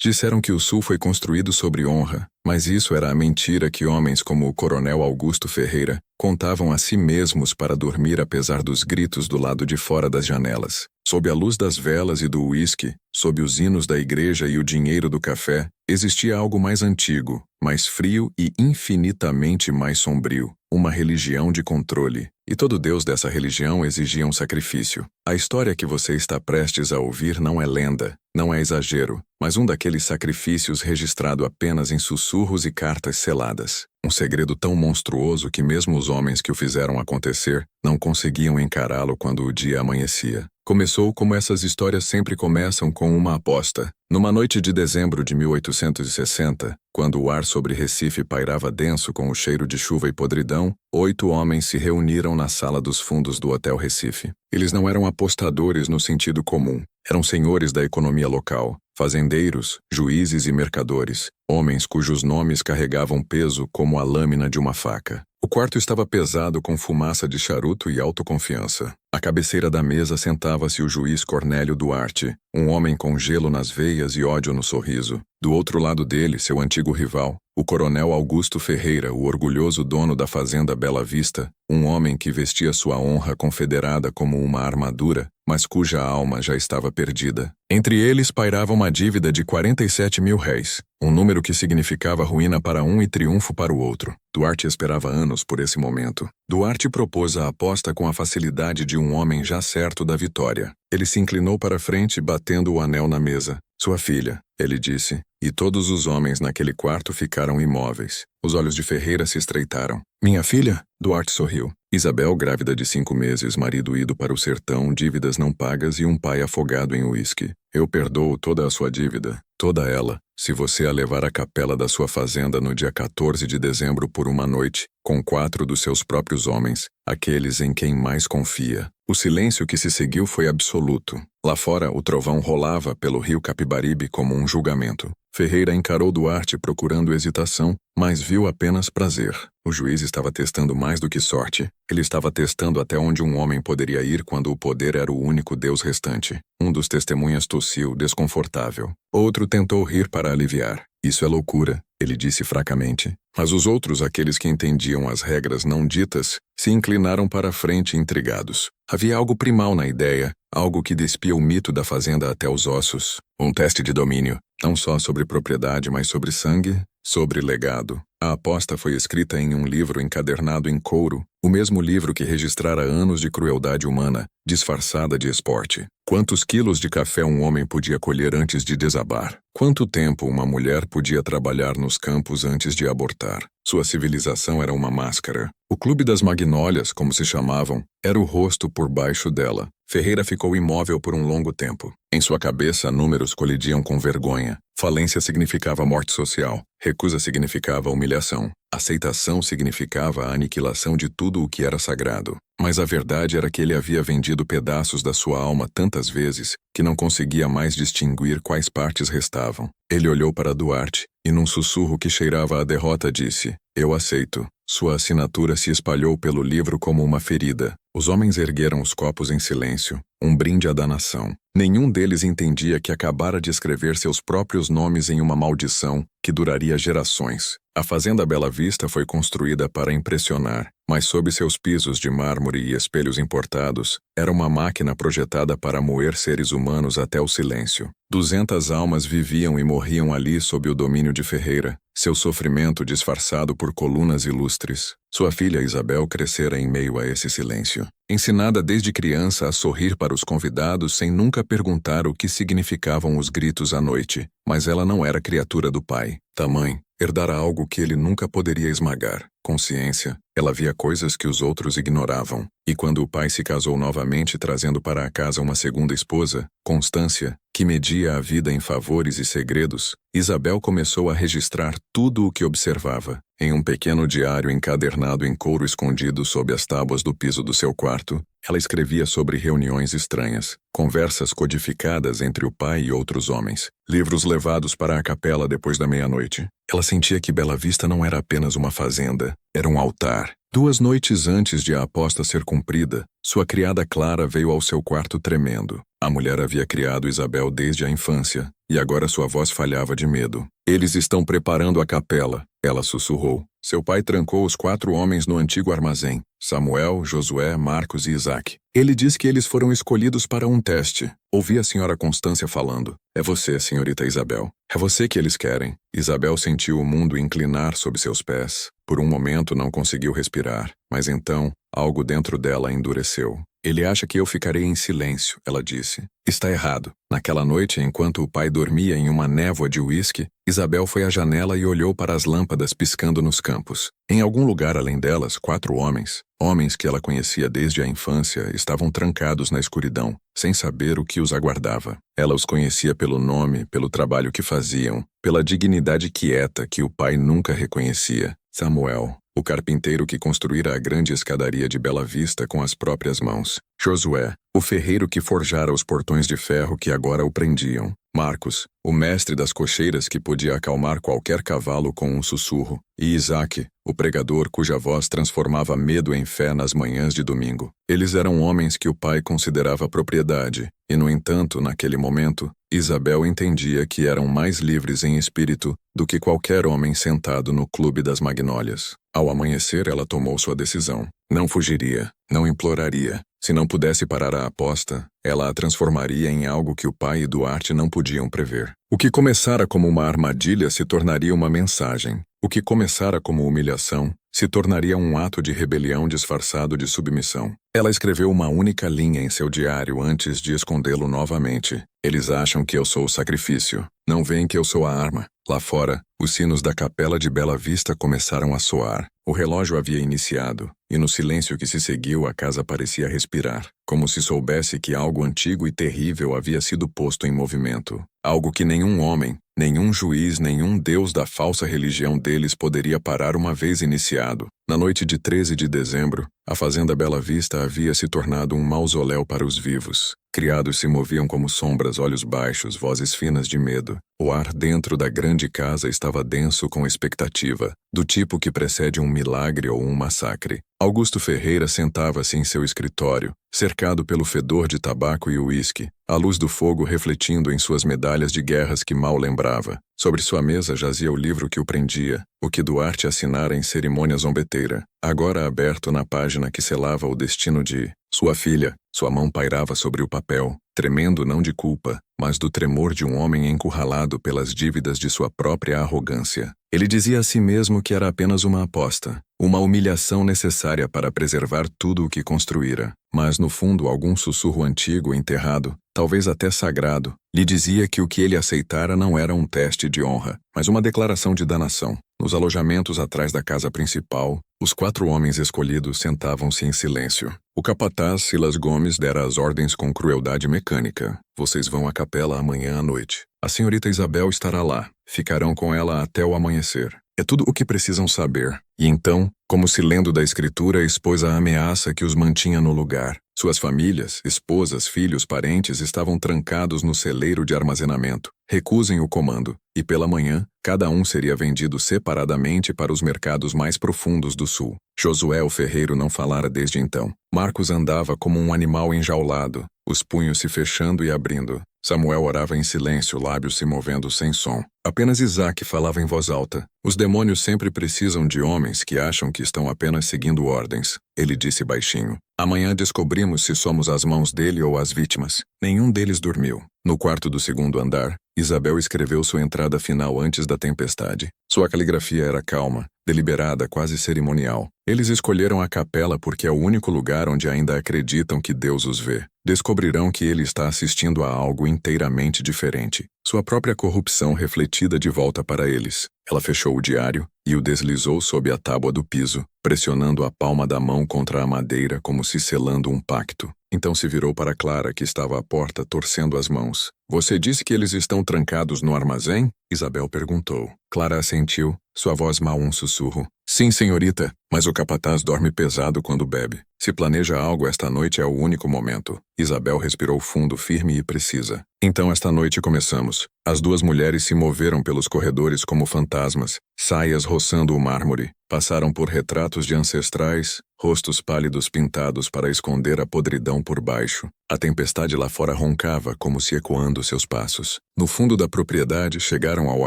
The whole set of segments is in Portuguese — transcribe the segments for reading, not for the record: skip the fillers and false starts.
Disseram que o Sul foi construído sobre honra, mas isso era a mentira que homens como o Coronel Augusto Ferreira contavam a si mesmos para dormir apesar dos gritos do lado de fora das janelas. Sob a luz das velas e do uísque, sob os hinos da igreja e o dinheiro do café, existia algo mais antigo, mais frio e infinitamente mais sombrio, uma religião de controle. E todo deus dessa religião exigia um sacrifício. A história que você está prestes a ouvir não é lenda, não é exagero, mas um daqueles sacrifícios registrado apenas em sussurros e cartas seladas. Um segredo tão monstruoso que mesmo os homens que o fizeram acontecer não conseguiam encará-lo quando o dia amanhecia. Começou como essas histórias sempre começam, com uma aposta. Numa noite de dezembro de 1860, quando o ar sobre Recife pairava denso com o cheiro de chuva e podridão, 8 homens se reuniram na sala dos fundos do Hotel Recife. Eles não eram apostadores no sentido comum. Eram senhores da economia local, fazendeiros, juízes e mercadores, homens cujos nomes carregavam peso como a lâmina de uma faca. O quarto estava pesado com fumaça de charuto e autoconfiança. À cabeceira da mesa sentava-se o juiz Cornélio Duarte, um homem com gelo nas veias e ódio no sorriso. Do outro lado dele, seu antigo rival, o coronel Augusto Ferreira, o orgulhoso dono da fazenda Bela Vista, um homem que vestia sua honra confederada como uma armadura, mas cuja alma já estava perdida. Entre eles pairava uma dívida de 47 mil réis, um número que significava ruína para um e triunfo para o outro. Duarte esperava anos por esse momento. Duarte propôs a aposta com a facilidade de um homem já certo da vitória. Ele se inclinou para frente, batendo o anel na mesa. Sua filha, ele disse, e todos os homens naquele quarto ficaram imóveis. Os olhos de Ferreira se estreitaram. Minha filha? Duarte sorriu. Isabel, grávida de 5 meses, marido ido para o sertão, dívidas não pagas e um pai afogado em uísque. Eu perdoo toda a sua dívida, toda ela, se você a levar à capela da sua fazenda no dia 14 de dezembro por uma noite, com 4 dos seus próprios homens, aqueles em quem mais confia. O silêncio que se seguiu foi absoluto. Lá fora, o trovão rolava pelo rio Capibaribe como um julgamento. Ferreira encarou Duarte procurando hesitação, mas viu apenas prazer. O juiz estava testando mais do que sorte. Ele estava testando até onde um homem poderia ir quando o poder era o único Deus restante. Um dos testemunhas tossiu, desconfortável. Outro tentou rir para aliviar. Isso é loucura, ele disse fracamente. Mas os outros, aqueles que entendiam as regras não ditas, se inclinaram para a frente intrigados. Havia algo primal na ideia, algo que despia o mito da fazenda até os ossos. Um teste de domínio, não só sobre propriedade, mas sobre sangue, sobre legado. A aposta foi escrita em um livro encadernado em couro, o mesmo livro que registrara anos de crueldade humana, disfarçada de esporte. Quantos quilos de café um homem podia colher antes de desabar? Quanto tempo uma mulher podia trabalhar nos campos antes de abortar? Sua civilização era uma máscara. O Clube das Magnólias, como se chamavam, era o rosto por baixo dela. Ferreira ficou imóvel por um longo tempo. Em sua cabeça, números colidiam com vergonha. Falência significava morte social. Recusa significava humilhação. Aceitação significava a aniquilação de tudo o que era sagrado. Mas a verdade era que ele havia vendido pedaços da sua alma tantas vezes que não conseguia mais distinguir quais partes restavam. Ele olhou para Duarte e, num sussurro que cheirava a derrota, disse: Eu aceito. Sua assinatura se espalhou pelo livro como uma ferida. Os homens ergueram os copos em silêncio, um brinde à danação. Nenhum deles entendia que acabara de escrever seus próprios nomes em uma maldição que duraria gerações. A fazenda Bela Vista foi construída para impressionar, mas sob seus pisos de mármore e espelhos importados, era uma máquina projetada para moer seres humanos até o silêncio. 200 almas viviam e morriam ali sob o domínio de Ferreira, seu sofrimento disfarçado por colunas ilustres. Sua filha Isabel crescera em meio a esse silêncio, ensinada desde criança a sorrir para os convidados sem nunca perguntar o que significavam os gritos à noite. Mas ela não era criatura do pai. Tamanho, herdara algo que ele nunca poderia esmagar. Consciência, ela via coisas que os outros ignoravam. E quando o pai se casou novamente trazendo para a casa uma segunda esposa, Constância, que media a vida em favores e segredos, Isabel começou a registrar tudo o que observava. Em um pequeno diário encadernado em couro escondido sob as tábuas do piso do seu quarto, ela escrevia sobre reuniões estranhas, conversas codificadas entre o pai e outros homens, livros levados para a capela depois da meia-noite. Ela sentia que Bela Vista não era apenas uma fazenda, era um altar. 2 noites antes de a aposta ser cumprida, sua criada Clara veio ao seu quarto tremendo. A mulher havia criado Isabel desde a infância, e agora sua voz falhava de medo. Eles estão preparando a capela, ela sussurrou. Seu pai trancou os 4 homens no antigo armazém, Samuel, Josué, Marcos e Isaac. Ele diz que eles foram escolhidos para um teste. Ouvi a senhora Constância falando. É você, senhorita Isabel. É você que eles querem. Isabel sentiu o mundo inclinar sob seus pés. Por um momento não conseguiu respirar, mas então algo dentro dela endureceu. Ele acha que eu ficarei em silêncio, ela disse. Está errado. Naquela noite, enquanto o pai dormia em uma névoa de uísque, Isabel foi à janela e olhou para as lâmpadas piscando nos campos. Em algum lugar além delas, 4 homens, homens que ela conhecia desde a infância, estavam trancados na escuridão, sem saber o que os aguardava. Ela os conhecia pelo nome, pelo trabalho que faziam, pela dignidade quieta que o pai nunca reconhecia. Samuel, o carpinteiro que construíra a grande escadaria de Bela Vista com as próprias mãos. Josué, o ferreiro que forjara os portões de ferro que agora o prendiam. Marcos, o mestre das cocheiras que podia acalmar qualquer cavalo com um sussurro. E Isaac, o pregador cuja voz transformava medo em fé nas manhãs de domingo. Eles eram homens que o pai considerava propriedade, e no entanto, naquele momento, Isabel entendia que eram mais livres em espírito do que qualquer homem sentado no clube das magnólias. Ao amanhecer, ela tomou sua decisão. Não fugiria, não imploraria. Se não pudesse parar a aposta, ela a transformaria em algo que o pai e Duarte não podiam prever. O que começara como uma armadilha se tornaria uma mensagem. O que começara como humilhação se tornaria um ato de rebelião disfarçado de submissão. Ela escreveu uma única linha em seu diário antes de escondê-lo novamente. Eles acham que eu sou o sacrifício. Não veem que eu sou a arma. Lá fora, os sinos da capela de Bela Vista começaram a soar. O relógio havia iniciado, e no silêncio que se seguiu a casa parecia respirar, como se soubesse que algo antigo e terrível havia sido posto em movimento. Algo que nenhum homem, nenhum juiz, nenhum deus da falsa religião deles poderia parar uma vez iniciado. Na noite de 13 de dezembro, a fazenda Bela Vista havia se tornado um mausoléu para os vivos. Criados se moviam como sombras, olhos baixos, vozes finas de medo. O ar dentro da grande casa estava denso com expectativa, do tipo que precede um milagre ou um massacre. Augusto Ferreira sentava-se em seu escritório, cercado pelo fedor de tabaco e uísque, a luz do fogo refletindo em suas medalhas de guerras que mal lembrava. Sobre sua mesa jazia o livro que o prendia, o que Duarte assinara em cerimônia zombeteira, agora aberto na página que selava o destino de sua filha. Sua mão pairava sobre o papel, tremendo não de culpa, mas do tremor de um homem encurralado pelas dívidas de sua própria arrogância. Ele dizia a si mesmo que era apenas uma aposta, uma humilhação necessária para preservar tudo o que construíra. Mas no fundo algum sussurro antigo enterrado, talvez até sagrado, lhe dizia que o que ele aceitara não era um teste de honra, mas uma declaração de danação. Nos alojamentos atrás da casa principal, os 4 homens escolhidos sentavam-se em silêncio. O capataz Silas Gomes dera as ordens com crueldade mecânica. Vocês vão à capela amanhã à noite. A senhorita Isabel estará lá. Ficarão com ela até o amanhecer. É tudo o que precisam saber. E então, como se lendo da escritura, expôs a ameaça que os mantinha no lugar. Suas famílias, esposas, filhos, parentes estavam trancados no celeiro de armazenamento. Recusem o comando, e pela manhã, cada um seria vendido separadamente para os mercados mais profundos do sul. Josué, o ferreiro, não falara desde então. Marcos andava como um animal enjaulado, os punhos se fechando e abrindo. Samuel orava em silêncio, lábios se movendo sem som. Apenas Isaac falava em voz alta. Os demônios sempre precisam de homens que acham que estão apenas seguindo ordens. Ele disse baixinho. Amanhã descobrimos se somos as mãos dele ou as vítimas. Nenhum deles dormiu. No quarto do segundo andar, Isabel escreveu sua entrada final antes da tempestade. Sua caligrafia era calma, deliberada, quase cerimonial. Eles escolheram a capela porque é o único lugar onde ainda acreditam que Deus os vê. Descobrirão que ele está assistindo a algo inteiramente diferente. Sua própria corrupção refletida de volta para eles. Ela fechou o diário e o deslizou sob a tábua do piso, pressionando a palma da mão contra a madeira como se selando um pacto. Então se virou para Clara, que estava à porta, torcendo as mãos. Você disse que eles estão trancados no armazém? Isabel perguntou. Clara assentiu, sua voz mal um sussurro. Sim, senhorita. Mas o capataz dorme pesado quando bebe. Se planeja algo, esta noite é o único momento. Isabel respirou fundo, firme e precisa. Então esta noite começamos. As duas mulheres se moveram pelos corredores como fantasmas, saias roçando o mármore. Passaram por retratos de ancestrais, rostos pálidos pintados para esconder a podridão por baixo. A tempestade lá fora roncava como se ecoando seus passos. No fundo da propriedade chegaram ao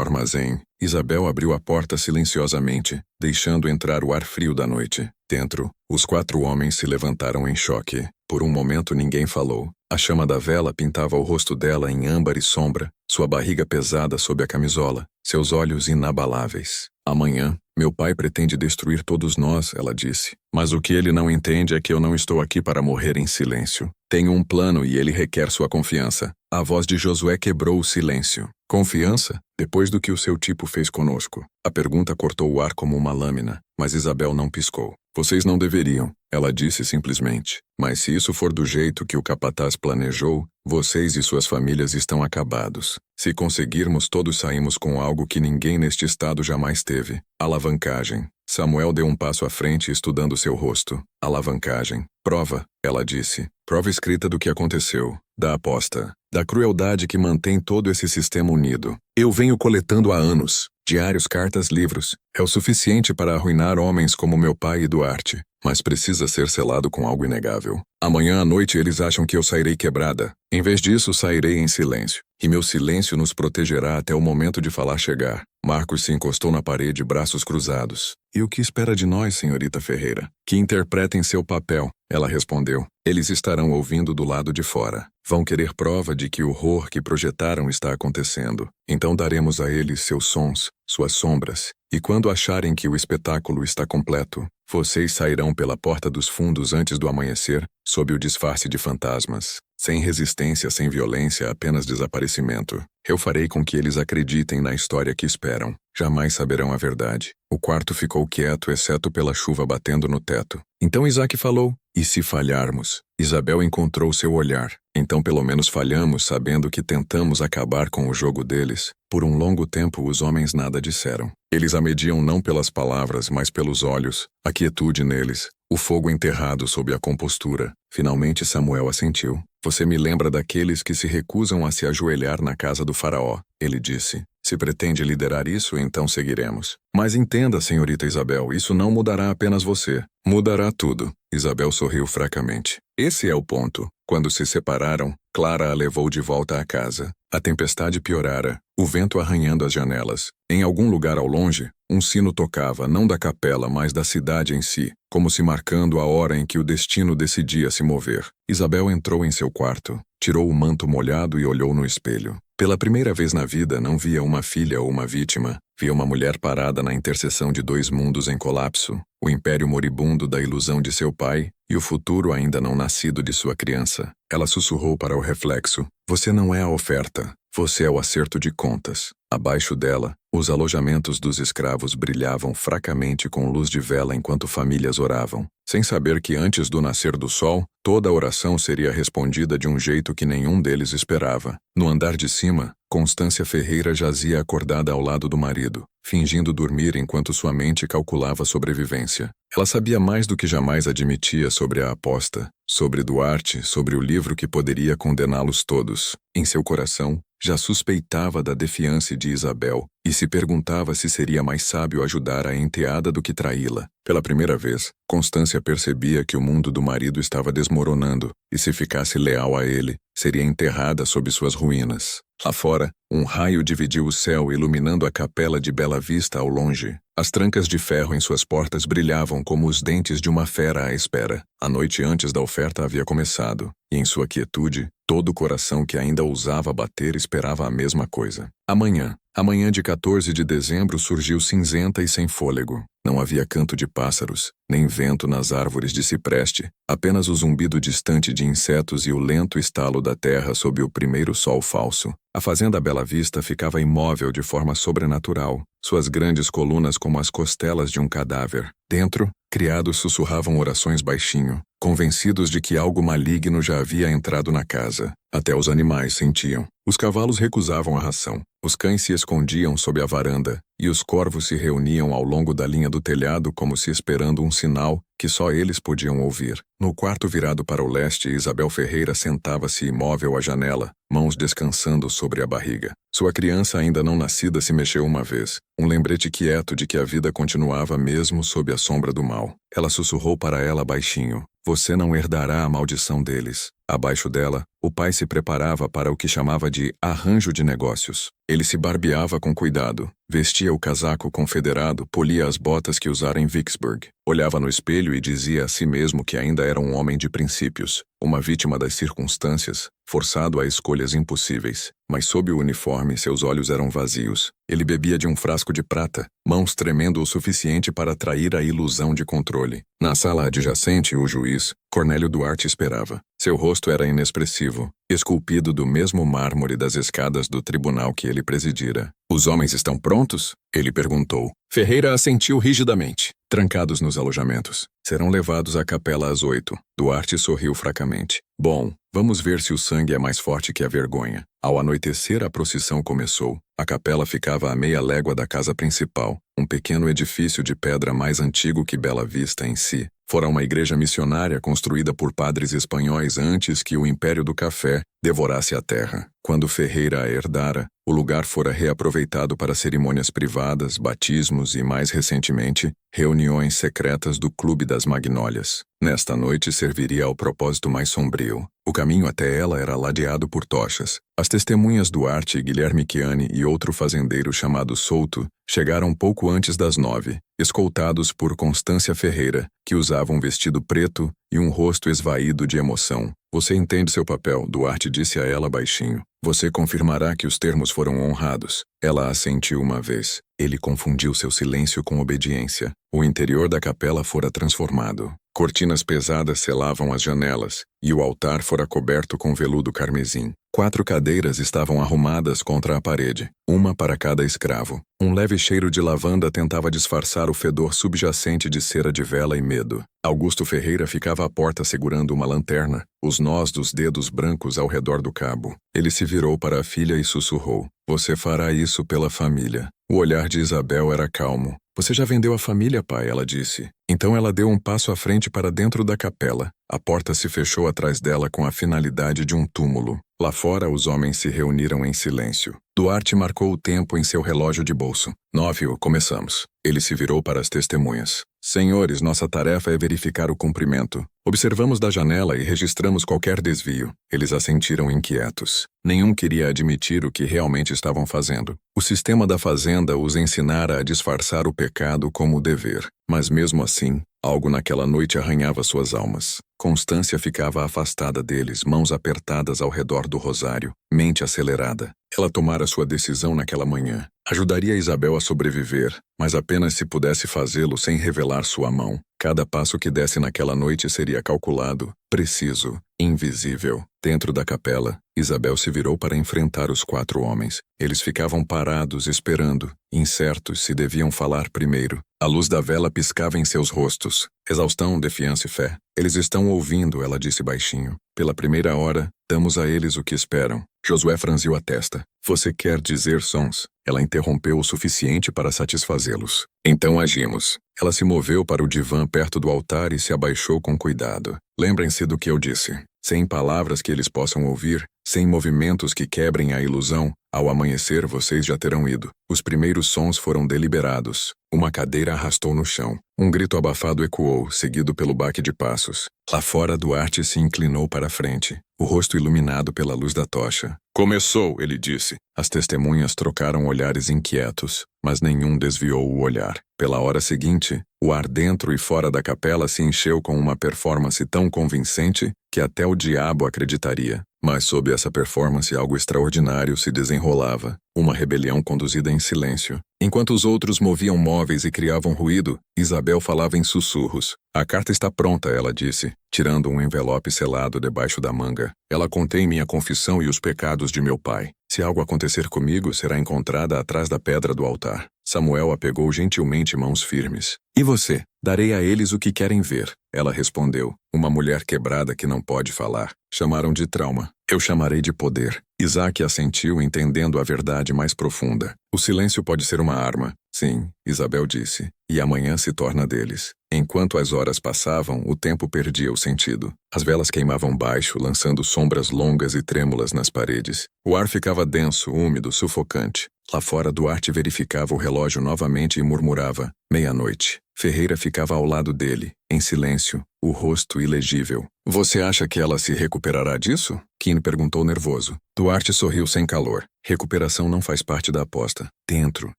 armazém. Isabel abriu a porta silenciosamente, deixando entrar o ar frio da noite. Dentro, os 4 homens se levantaram em choque. Por um momento ninguém falou. A chama da vela pintava o rosto dela em âmbar e sombra, sua barriga pesada sob a camisola, seus olhos inabaláveis. Amanhã, meu pai pretende destruir todos nós, ela disse. Mas o que ele não entende é que eu não estou aqui para morrer em silêncio. Tenho um plano e ele requer sua confiança. A voz de Josué quebrou o silêncio. Confiança? Depois do que o seu tipo fez conosco. A pergunta cortou o ar como uma lâmina, mas Isabel não piscou. Vocês não deveriam, ela disse simplesmente. Mas se isso for do jeito que o capataz planejou, vocês e suas famílias estão acabados. Se conseguirmos, todos saímos com algo que ninguém neste estado jamais teve. Alavancagem. Samuel deu um passo à frente estudando seu rosto. Alavancagem. Prova, ela disse. Prova escrita do que aconteceu. Da aposta. Da crueldade que mantém todo esse sistema unido. Eu venho coletando há anos. Diários, cartas, livros. É o suficiente para arruinar homens como meu pai e Duarte. Mas precisa ser selado com algo inegável. Amanhã à noite eles acham que eu sairei quebrada. Em vez disso, sairei em silêncio. E meu silêncio nos protegerá até o momento de falar chegar. Marcos se encostou na parede, braços cruzados. E o que espera de nós, senhorita Ferreira? Que interpretem seu papel, ela respondeu. Eles estarão ouvindo do lado de fora. Vão querer prova de que o horror que projetaram está acontecendo. Então daremos a eles seus sons, suas sombras. E quando acharem que o espetáculo está completo, vocês sairão pela porta dos fundos antes do amanhecer, sob o disfarce de fantasmas. Sem resistência, sem violência, apenas desaparecimento. Eu farei com que eles acreditem na história que esperam. Jamais saberão a verdade. O quarto ficou quieto, exceto pela chuva batendo no teto. Então Isaac falou, e se falharmos? Isabel encontrou seu olhar. Então pelo menos falhamos, sabendo que tentamos acabar com o jogo deles. Por um longo tempo os homens nada disseram. Eles a mediam não pelas palavras, mas pelos olhos, a quietude neles, o fogo enterrado sob a compostura. Finalmente Samuel assentiu. Você me lembra daqueles que se recusam a se ajoelhar na casa do faraó, ele disse. Se pretende liderar isso, então seguiremos. Mas entenda, senhorita Isabel, isso não mudará apenas você. Mudará tudo. Isabel sorriu fracamente. Esse é o ponto. Quando se separaram, Clara a levou de volta à casa. A tempestade piorara, o vento arranhando as janelas. Em algum lugar ao longe, um sino tocava, não da capela, mas da cidade em si, como se marcando a hora em que o destino decidia se mover. Isabel entrou em seu quarto, tirou o manto molhado e olhou no espelho. Pela primeira vez na vida, não via uma filha ou uma vítima. Via uma mulher parada na interseção de 2 mundos em colapso, o império moribundo da ilusão de seu pai e o futuro ainda não nascido de sua criança. Ela sussurrou para o reflexo. Você não é a oferta, você é o acerto de contas. Abaixo dela, os alojamentos dos escravos brilhavam fracamente com luz de vela enquanto famílias oravam, sem saber que antes do nascer do sol, toda a oração seria respondida de um jeito que nenhum deles esperava. No andar de cima, Constância Ferreira jazia acordada ao lado do marido, fingindo dormir enquanto sua mente calculava sobrevivência. Ela sabia mais do que jamais admitia sobre a aposta, sobre Duarte, sobre o livro que poderia condená-los todos. Em seu coração, já suspeitava da defiância de Isabel e se perguntava se seria mais sábio ajudar a enteada do que traí-la. Pela primeira vez, Constância percebia que o mundo do marido estava desmoronando e se ficasse leal a ele, seria enterrada sob suas ruínas. Lá fora, um raio dividiu o céu iluminando a capela de Bela Vista ao longe. As trancas de ferro em suas portas brilhavam como os dentes de uma fera à espera. A noite antes da oferta havia começado, e em sua quietude, todo o coração que ainda ousava bater esperava a mesma coisa. Amanhã de 14 de dezembro surgiu cinzenta e sem fôlego. Não havia canto de pássaros, nem vento nas árvores de cipreste, apenas o zumbido distante de insetos e o lento estalo da terra sob o primeiro sol falso. A fazenda Bela Vista ficava imóvel de forma sobrenatural, suas grandes colunas como as costelas de um cadáver. Dentro, criados sussurravam orações baixinho, convencidos de que algo maligno já havia entrado na casa. Até os animais sentiam. Os cavalos recusavam a ração. Os cães se escondiam sob a varanda, e os corvos se reuniam ao longo da linha do telhado como se esperando um sinal que só eles podiam ouvir. No quarto virado para o leste, Isabel Ferreira sentava-se imóvel à janela, mãos descansando sobre a barriga. Sua criança ainda não nascida se mexeu uma vez, um lembrete quieto de que a vida continuava mesmo sob a sombra do mal. Ela sussurrou para ela baixinho: "Você não herdará a maldição deles." Abaixo dela, o pai se preparava para o que chamava de arranjo de negócios. Ele se barbeava com cuidado, vestia o casaco confederado, polia as botas que usara em Vicksburg, olhava no espelho e dizia a si mesmo que ainda era um homem de princípios, uma vítima das circunstâncias, forçado a escolhas impossíveis. Mas sob o uniforme seus olhos eram vazios. Ele bebia de um frasco de prata, mãos tremendo o suficiente para atrair a ilusão de controle. Na sala adjacente, o juiz, Cornélio Duarte, esperava. Seu rosto era inexpressivo, esculpido do mesmo mármore das escadas do tribunal que ele presidira. "Os homens estão prontos?" ele perguntou. Ferreira assentiu rigidamente. "Trancados nos alojamentos. Serão levados à capela às 8. Duarte sorriu fracamente. "Bom, vamos ver se o sangue é mais forte que a vergonha." Ao anoitecer, a procissão começou. A capela ficava a meia légua da casa principal, um pequeno edifício de pedra mais antigo que Bela Vista em si. Fora uma igreja missionária construída por padres espanhóis antes que o Império do Café devorasse a terra. Quando Ferreira a herdara, o lugar fora reaproveitado para cerimônias privadas, batismos e, mais recentemente, reuniões secretas do Clube das Magnólias. Nesta noite serviria ao propósito mais sombrio. O caminho até ela era ladeado por tochas. As testemunhas Duarte e Guilherme Chiani e outro fazendeiro chamado Souto chegaram pouco antes das 9, escoltados por Constância Ferreira, que usava um vestido preto e um rosto esvaído de emoção. "Você entende seu papel", Duarte disse a ela baixinho. "Você confirmará que os termos foram honrados." Ela assentiu uma vez. Ele confundiu seu silêncio com obediência. O interior da capela fora transformado. Cortinas pesadas selavam as janelas, e o altar fora coberto com veludo carmesim. 4 cadeiras estavam arrumadas contra a parede, uma para cada escravo. Um leve cheiro de lavanda tentava disfarçar o fedor subjacente de cera de vela e medo. Augusto Ferreira ficava à porta segurando uma lanterna, os nós dos dedos brancos ao redor do cabo. Ele se virou para a filha e sussurrou: "Você fará isso pela família." O olhar de Isabel era calmo. "Você já vendeu a família, pai?" ela disse. Então ela deu um passo à frente para dentro da capela. A porta se fechou atrás dela com a finalidade de um túmulo. Lá fora, os homens se reuniram em silêncio. Duarte marcou o tempo em seu relógio de bolso. 9, começamos. Ele se virou para as testemunhas. "Senhores, nossa tarefa é verificar o cumprimento. Observamos da janela e registramos qualquer desvio." Eles assentiram inquietos. Nenhum queria admitir o que realmente estavam fazendo. O sistema da fazenda os ensinara a disfarçar o pecado como dever. Mas mesmo assim, algo naquela noite arranhava suas almas. Constância ficava afastada deles, mãos apertadas ao redor do rosário, mente acelerada. Ela tomara sua decisão naquela manhã. Ajudaria Isabel a sobreviver, mas apenas se pudesse fazê-lo sem revelar sua mão. Cada passo que desse naquela noite seria calculado, preciso, invisível. Dentro da capela, Isabel se virou para enfrentar os 4 homens. Eles ficavam parados, esperando, incertos se deviam falar primeiro. A luz da vela piscava em seus rostos. Exaustão, defiança e fé. "Eles estão ouvindo", ela disse baixinho. "Pela primeira hora, damos a eles o que esperam." Josué franziu a testa. "Você quer dizer sons?" Ela interrompeu o suficiente para satisfazê-los. "Então agimos." Ela se moveu para o divã perto do altar e se abaixou com cuidado. "Lembrem-se do que eu disse. Sem palavras que eles possam ouvir, sem movimentos que quebrem a ilusão, ao amanhecer vocês já terão ido." Os primeiros sons foram deliberados. Uma cadeira arrastou no chão. Um grito abafado ecoou, seguido pelo baque de passos. Lá fora, Duarte se inclinou para a frente, o rosto iluminado pela luz da tocha. "Começou", ele disse. As testemunhas trocaram olhares inquietos, mas nenhum desviou o olhar. Pela hora seguinte, o ar dentro e fora da capela se encheu com uma performance tão convincente que até o diabo acreditaria. Mas sob essa performance algo extraordinário se desenrolava, uma rebelião conduzida em silêncio. Enquanto os outros moviam móveis e criavam ruído, Isabel falava em sussurros. "A carta está pronta", ela disse, tirando um envelope selado debaixo da manga. "Ela contém minha confissão e os pecados de meu pai. Se algo acontecer comigo, será encontrada atrás da pedra do altar." Samuel a pegou gentilmente mãos firmes. "E você? Darei a eles o que querem ver." Ela respondeu, uma mulher quebrada que não pode falar. Chamaram de trauma. Eu chamarei de poder. Isaac assentiu, entendendo a verdade mais profunda. O silêncio pode ser uma arma. Sim, Isabel disse, e amanhã se torna deles. Enquanto as horas passavam, o tempo perdia o sentido. As velas queimavam baixo, lançando sombras longas e trêmulas nas paredes. O ar ficava denso, úmido, sufocante. Lá fora, Duarte verificava o relógio novamente e murmurava: meia-noite. Ferreira ficava ao lado dele, em silêncio, o rosto ilegível. Você acha que ela se recuperará disso? Keane perguntou nervoso. Duarte sorriu sem calor. Recuperação não faz parte da aposta. Dentro,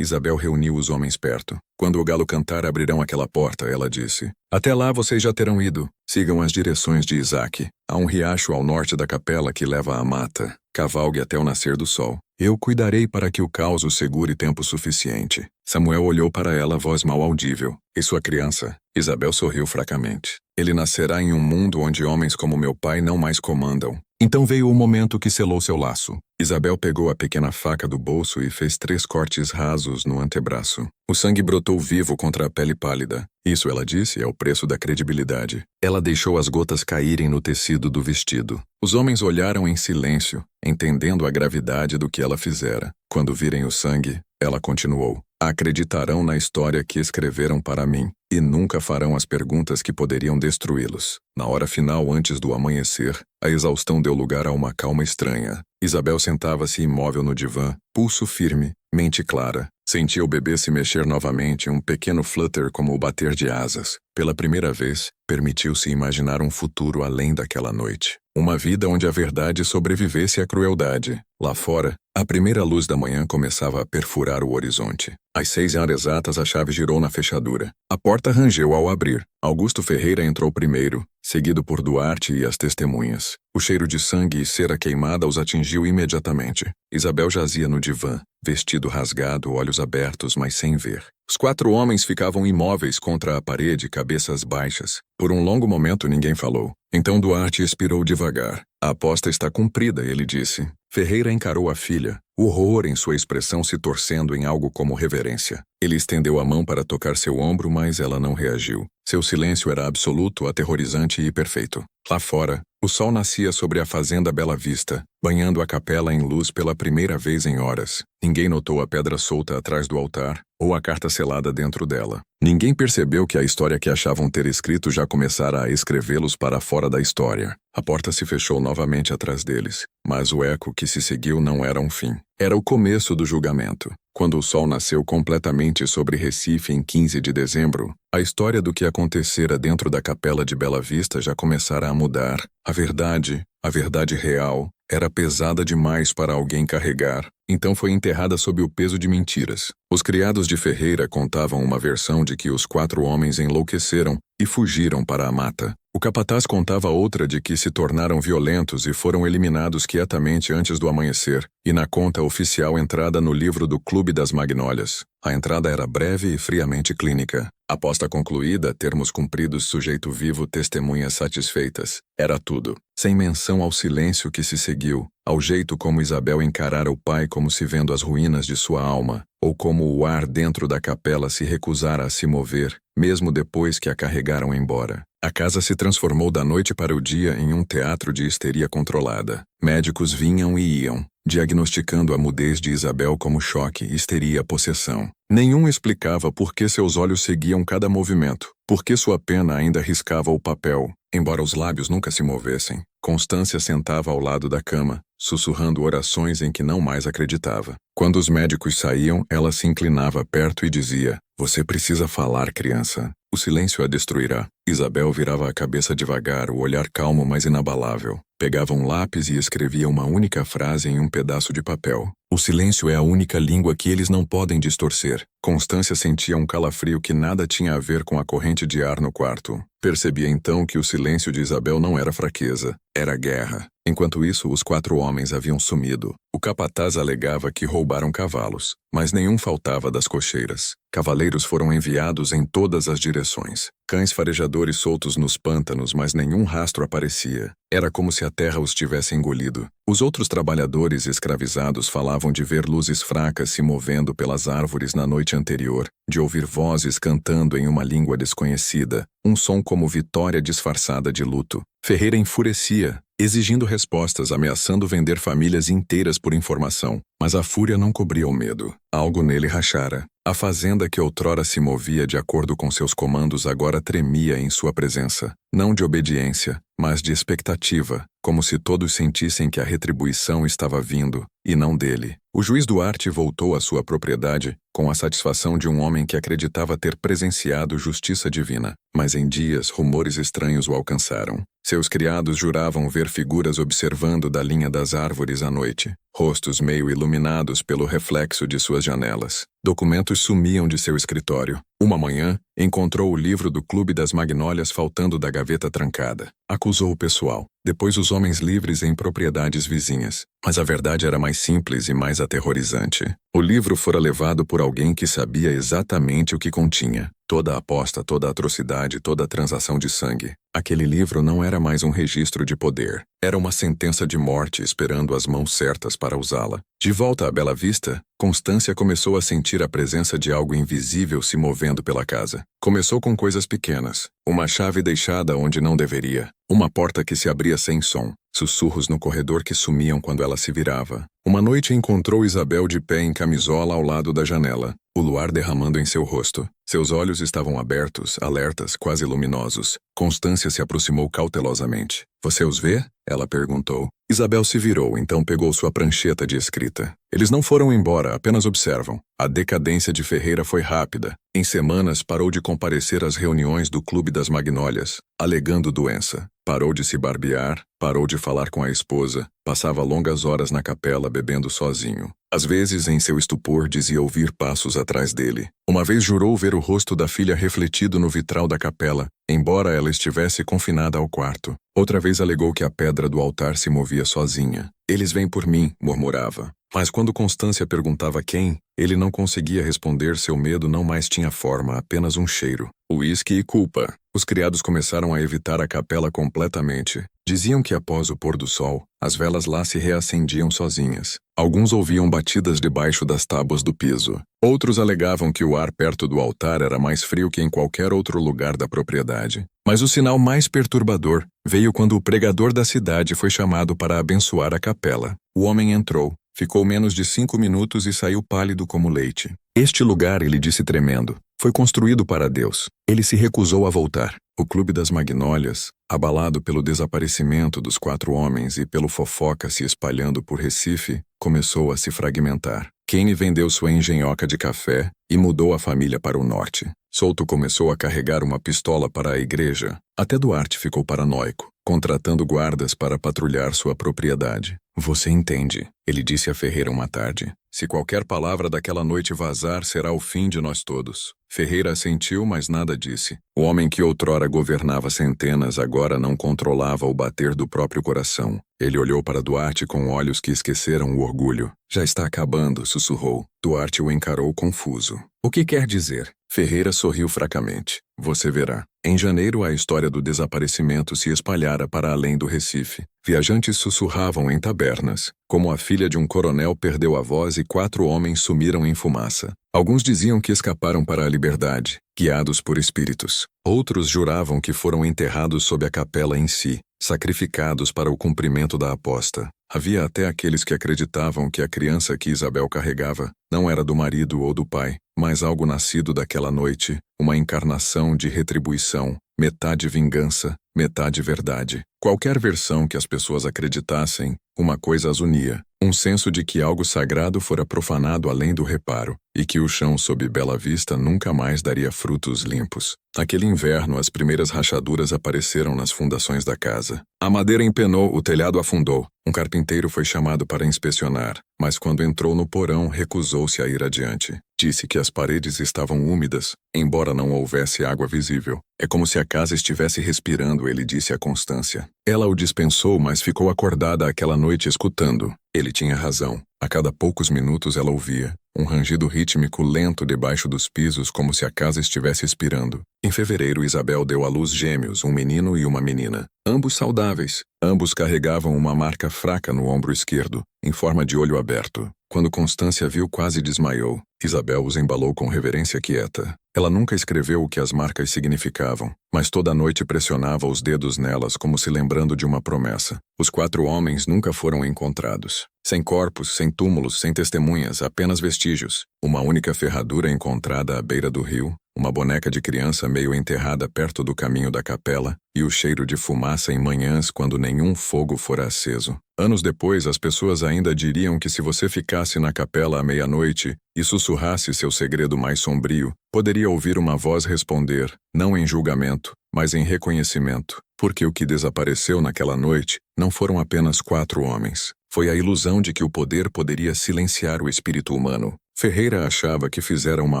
Isabel reuniu os homens perto. Quando o galo cantar, abrirão aquela porta, ela disse. Até lá vocês já terão ido. Sigam as direções de Isaac. Há um riacho ao norte da capela que leva à mata. Cavalgue até o nascer do sol. Eu cuidarei para que o caos o segure tempo suficiente. Samuel olhou para ela, voz mal audível. E sua criança? Isabel sorriu fracamente. Ele nascerá em um mundo onde homens como meu pai não mais comandam. Então veio o momento que selou seu laço. Isabel pegou a pequena faca do bolso e fez 3 cortes rasos no antebraço. O sangue brotou vivo contra a pele pálida. Isso, ela disse, é o preço da credibilidade. Ela deixou as gotas caírem no tecido do vestido. Os homens olharam em silêncio, entendendo a gravidade do que ela fizera. Quando virem o sangue, ela continuou. Acreditarão na história que escreveram para mim, e nunca farão as perguntas que poderiam destruí-los. Na hora final, antes do amanhecer, a exaustão deu lugar a uma calma estranha. Isabel sentava-se imóvel no divã, pulso firme, mente clara. Sentia o bebê se mexer novamente, um pequeno flutter como o bater de asas. Pela primeira vez, permitiu-se imaginar um futuro além daquela noite. Uma vida onde a verdade sobrevivesse à crueldade. Lá fora, a primeira luz da manhã começava a perfurar o horizonte. Às 6h exatas, a chave girou na fechadura. A porta rangeu ao abrir. Augusto Ferreira entrou primeiro, seguido por Duarte e as testemunhas. O cheiro de sangue e cera queimada os atingiu imediatamente. Isabel jazia no divã, vestido rasgado, olhos abertos, mas sem ver. Os 4 homens ficavam imóveis contra a parede, cabeças baixas. Por um longo momento ninguém falou. Então Duarte expirou devagar. A aposta está cumprida, ele disse. Ferreira encarou a filha, o horror em sua expressão se torcendo em algo como reverência. Ele estendeu a mão para tocar seu ombro, mas ela não reagiu. Seu silêncio era absoluto, aterrorizante e perfeito. Lá fora, o sol nascia sobre a fazenda Bela Vista, banhando a capela em luz pela primeira vez em horas. Ninguém notou a pedra solta atrás do altar, ou a carta selada dentro dela. Ninguém percebeu que a história que achavam ter escrito já começara a escrevê-los para fora da história. A porta se fechou novamente atrás deles, mas o eco que se seguiu não era um fim. Era o começo do julgamento. Quando o sol nasceu completamente sobre Recife em 15 de dezembro, a história do que acontecera dentro da capela de Bela Vista já começara a mudar. A verdade real, era pesada demais para alguém carregar, então foi enterrada sob o peso de mentiras. Os criados de Ferreira contavam uma versão de que os 4 homens enlouqueceram e fugiram para a mata. O capataz contava outra de que se tornaram violentos e foram eliminados quietamente antes do amanhecer, e na conta oficial entrada no livro do Clube das Magnólias. A entrada era breve e friamente clínica. Aposta concluída, termos cumpridos, sujeito vivo, testemunhas satisfeitas. Era tudo. Sem menção ao silêncio que se seguiu, ao jeito como Isabel encarara o pai como se vendo as ruínas de sua alma, ou como o ar dentro da capela se recusara a se mover, mesmo depois que a carregaram embora. A casa se transformou da noite para o dia em um teatro de histeria controlada. Médicos vinham e iam, diagnosticando a mudez de Isabel como choque, histeria, possessão. Nenhum explicava por que seus olhos seguiam cada movimento, por que sua pena ainda riscava o papel, embora os lábios nunca se movessem. Constância sentava ao lado da cama, sussurrando orações em que não mais acreditava. Quando os médicos saíam, ela se inclinava perto e dizia: "Você precisa falar, criança. O silêncio a destruirá." Isabel virava a cabeça devagar, o olhar calmo mas inabalável. Pegava um lápis e escrevia uma única frase em um pedaço de papel. O silêncio é a única língua que eles não podem distorcer. Constância sentia um calafrio que nada tinha a ver com a corrente de ar no quarto. Percebia então que o silêncio de Isabel não era fraqueza, era guerra. Enquanto isso, os 4 homens haviam sumido. O capataz alegava que roubaram cavalos, mas nenhum faltava das cocheiras. Cavaleiros foram enviados em todas as direções. Cães farejadores soltos nos pântanos, mas nenhum rastro aparecia. Era como se a terra os tivesse engolido. Os outros trabalhadores escravizados falavam de ver luzes fracas se movendo pelas árvores na noite anterior, de ouvir vozes cantando em uma língua desconhecida, um som como vitória disfarçada de luto. Ferreira enfurecia. exigindo respostas, ameaçando vender famílias inteiras por informação. Mas a fúria não cobria o medo. Algo nele rachara. A fazenda que outrora se movia de acordo com seus comandos agora tremia em sua presença. Não de obediência, mas de expectativa, como se todos sentissem que a retribuição estava vindo, e não dele. O juiz Duarte voltou à sua propriedade com a satisfação de um homem que acreditava ter presenciado justiça divina. Mas em dias, rumores estranhos o alcançaram. Seus criados juravam ver figuras observando da linha das árvores à noite, rostos meio iluminados pelo reflexo de suas janelas. Documentos sumiam de seu escritório. Uma manhã, encontrou o livro do Clube das Magnólias faltando da gaveta trancada. Acusou o pessoal, depois os homens livres em propriedades vizinhas. Mas a verdade era mais simples e mais aterrorizante. O livro fora levado por alguém que sabia exatamente o que continha. Toda a aposta, toda a atrocidade, toda a transação de sangue. Aquele livro não era mais um registro de poder. Era uma sentença de morte esperando as mãos certas para usá-la. De volta à Bela Vista, Constância começou a sentir a presença de algo invisível se movendo pela casa. Começou com coisas pequenas. Uma chave deixada onde não deveria. Uma porta que se abria sem som. Sussurros no corredor que sumiam quando ela se virava. Uma noite encontrou Isabel de pé em camisola ao lado da janela, o luar derramando em seu rosto. Seus olhos estavam abertos, alertas, quase luminosos. Constância se aproximou cautelosamente. "Você os vê?" ela perguntou. Isabel se virou, então pegou sua prancheta de escrita. Eles não foram embora, apenas observam. A decadência de Ferreira foi rápida. Em semanas parou de comparecer às reuniões do Clube das Magnólias, alegando doença. Parou de se barbear, parou de falar com a esposa, passava longas horas na capela bebendo sozinho. Às vezes, em seu estupor, dizia ouvir passos atrás dele. Uma vez jurou ver o rosto da filha refletido no vitral da capela, embora ela estivesse confinada ao quarto. Outra vez alegou que a pedra do altar se movia sozinha. "Eles vêm por mim", murmurava. Mas quando Constância perguntava quem, ele não conseguia responder. Seu medo não mais tinha forma, apenas um cheiro. Uísque e culpa. Os criados começaram a evitar a capela completamente. Diziam que após o pôr do sol, as velas lá se reacendiam sozinhas. Alguns ouviam batidas debaixo das tábuas do piso. Outros alegavam que o ar perto do altar era mais frio que em qualquer outro lugar da propriedade. Mas o sinal mais perturbador veio quando o pregador da cidade foi chamado para abençoar a capela. O homem entrou. Ficou menos de 5 minutos e saiu pálido como leite. "Este lugar", ele disse tremendo, "foi construído para Deus." Ele se recusou a voltar. O Clube das Magnólias, abalado pelo desaparecimento dos 4 homens e pelo fofoca se espalhando por Recife, começou a se fragmentar. Kane vendeu sua engenhoca de café e mudou a família para o norte. Souto começou a carregar uma pistola para a igreja. Até Duarte ficou paranoico, contratando guardas para patrulhar sua propriedade. "Você entende", ele disse a Ferreira uma tarde. "Se qualquer palavra daquela noite vazar, será o fim de nós todos." Ferreira assentiu, mas nada disse. O homem que outrora governava centenas agora não controlava o bater do próprio coração. Ele olhou para Duarte com olhos que esqueceram o orgulho. "Já está acabando", sussurrou. Duarte o encarou confuso. "O que quer dizer?" Ferreira sorriu fracamente. "Você verá." Em janeiro, a história do desaparecimento se espalhara para além do Recife. Viajantes sussurravam em tabernas, como a filha de um coronel perdeu a voz e 4 homens sumiram em fumaça. Alguns diziam que escaparam para a liberdade, guiados por espíritos. Outros juravam que foram enterrados sob a capela em si, sacrificados para o cumprimento da aposta. Havia até aqueles que acreditavam que a criança que Isabel carregava não era do marido ou do pai, mas algo nascido daquela noite, uma encarnação de retribuição, metade vingança, metade verdade. Qualquer versão que as pessoas acreditassem, uma coisa as unia, um senso de que algo sagrado fora profanado além do reparo, e que o chão sob Bela Vista nunca mais daria frutos limpos. Naquele inverno, as primeiras rachaduras apareceram nas fundações da casa. A madeira empenou, o telhado afundou. Um carpinteiro foi chamado para inspecionar, mas quando entrou no porão, recusou-se a ir adiante. Disse que as paredes estavam úmidas, embora não houvesse água visível. "É como se a casa estivesse respirando", ele disse a Constância. Ela o dispensou, mas ficou acordada aquela noite escutando. Ele tinha razão. A cada poucos minutos ela ouvia um rangido rítmico lento debaixo dos pisos, como se a casa estivesse expirando. Em fevereiro, Isabel deu à luz gêmeos, um menino e uma menina. Ambos saudáveis. Ambos carregavam uma marca fraca no ombro esquerdo, em forma de olho aberto. Quando Constância viu, quase desmaiou. Isabel os embalou com reverência quieta. Ela nunca escreveu o que as marcas significavam, mas toda noite pressionava os dedos nelas como se lembrando de uma promessa. Os 4 homens nunca foram encontrados. Sem corpos, sem túmulos, sem testemunhas, apenas vestígios. Uma única ferradura encontrada à beira do rio, uma boneca de criança meio enterrada perto do caminho da capela, e o cheiro de fumaça em manhãs quando nenhum fogo fora aceso. Anos depois, as pessoas ainda diriam que se você ficasse na capela à meia-noite e sussurrasse seu segredo mais sombrio, poderia ouvir uma voz responder, não em julgamento, mas em reconhecimento, porque o que desapareceu naquela noite não foram apenas 4 homens. Foi a ilusão de que o poder poderia silenciar o espírito humano. Ferreira achava que fizera uma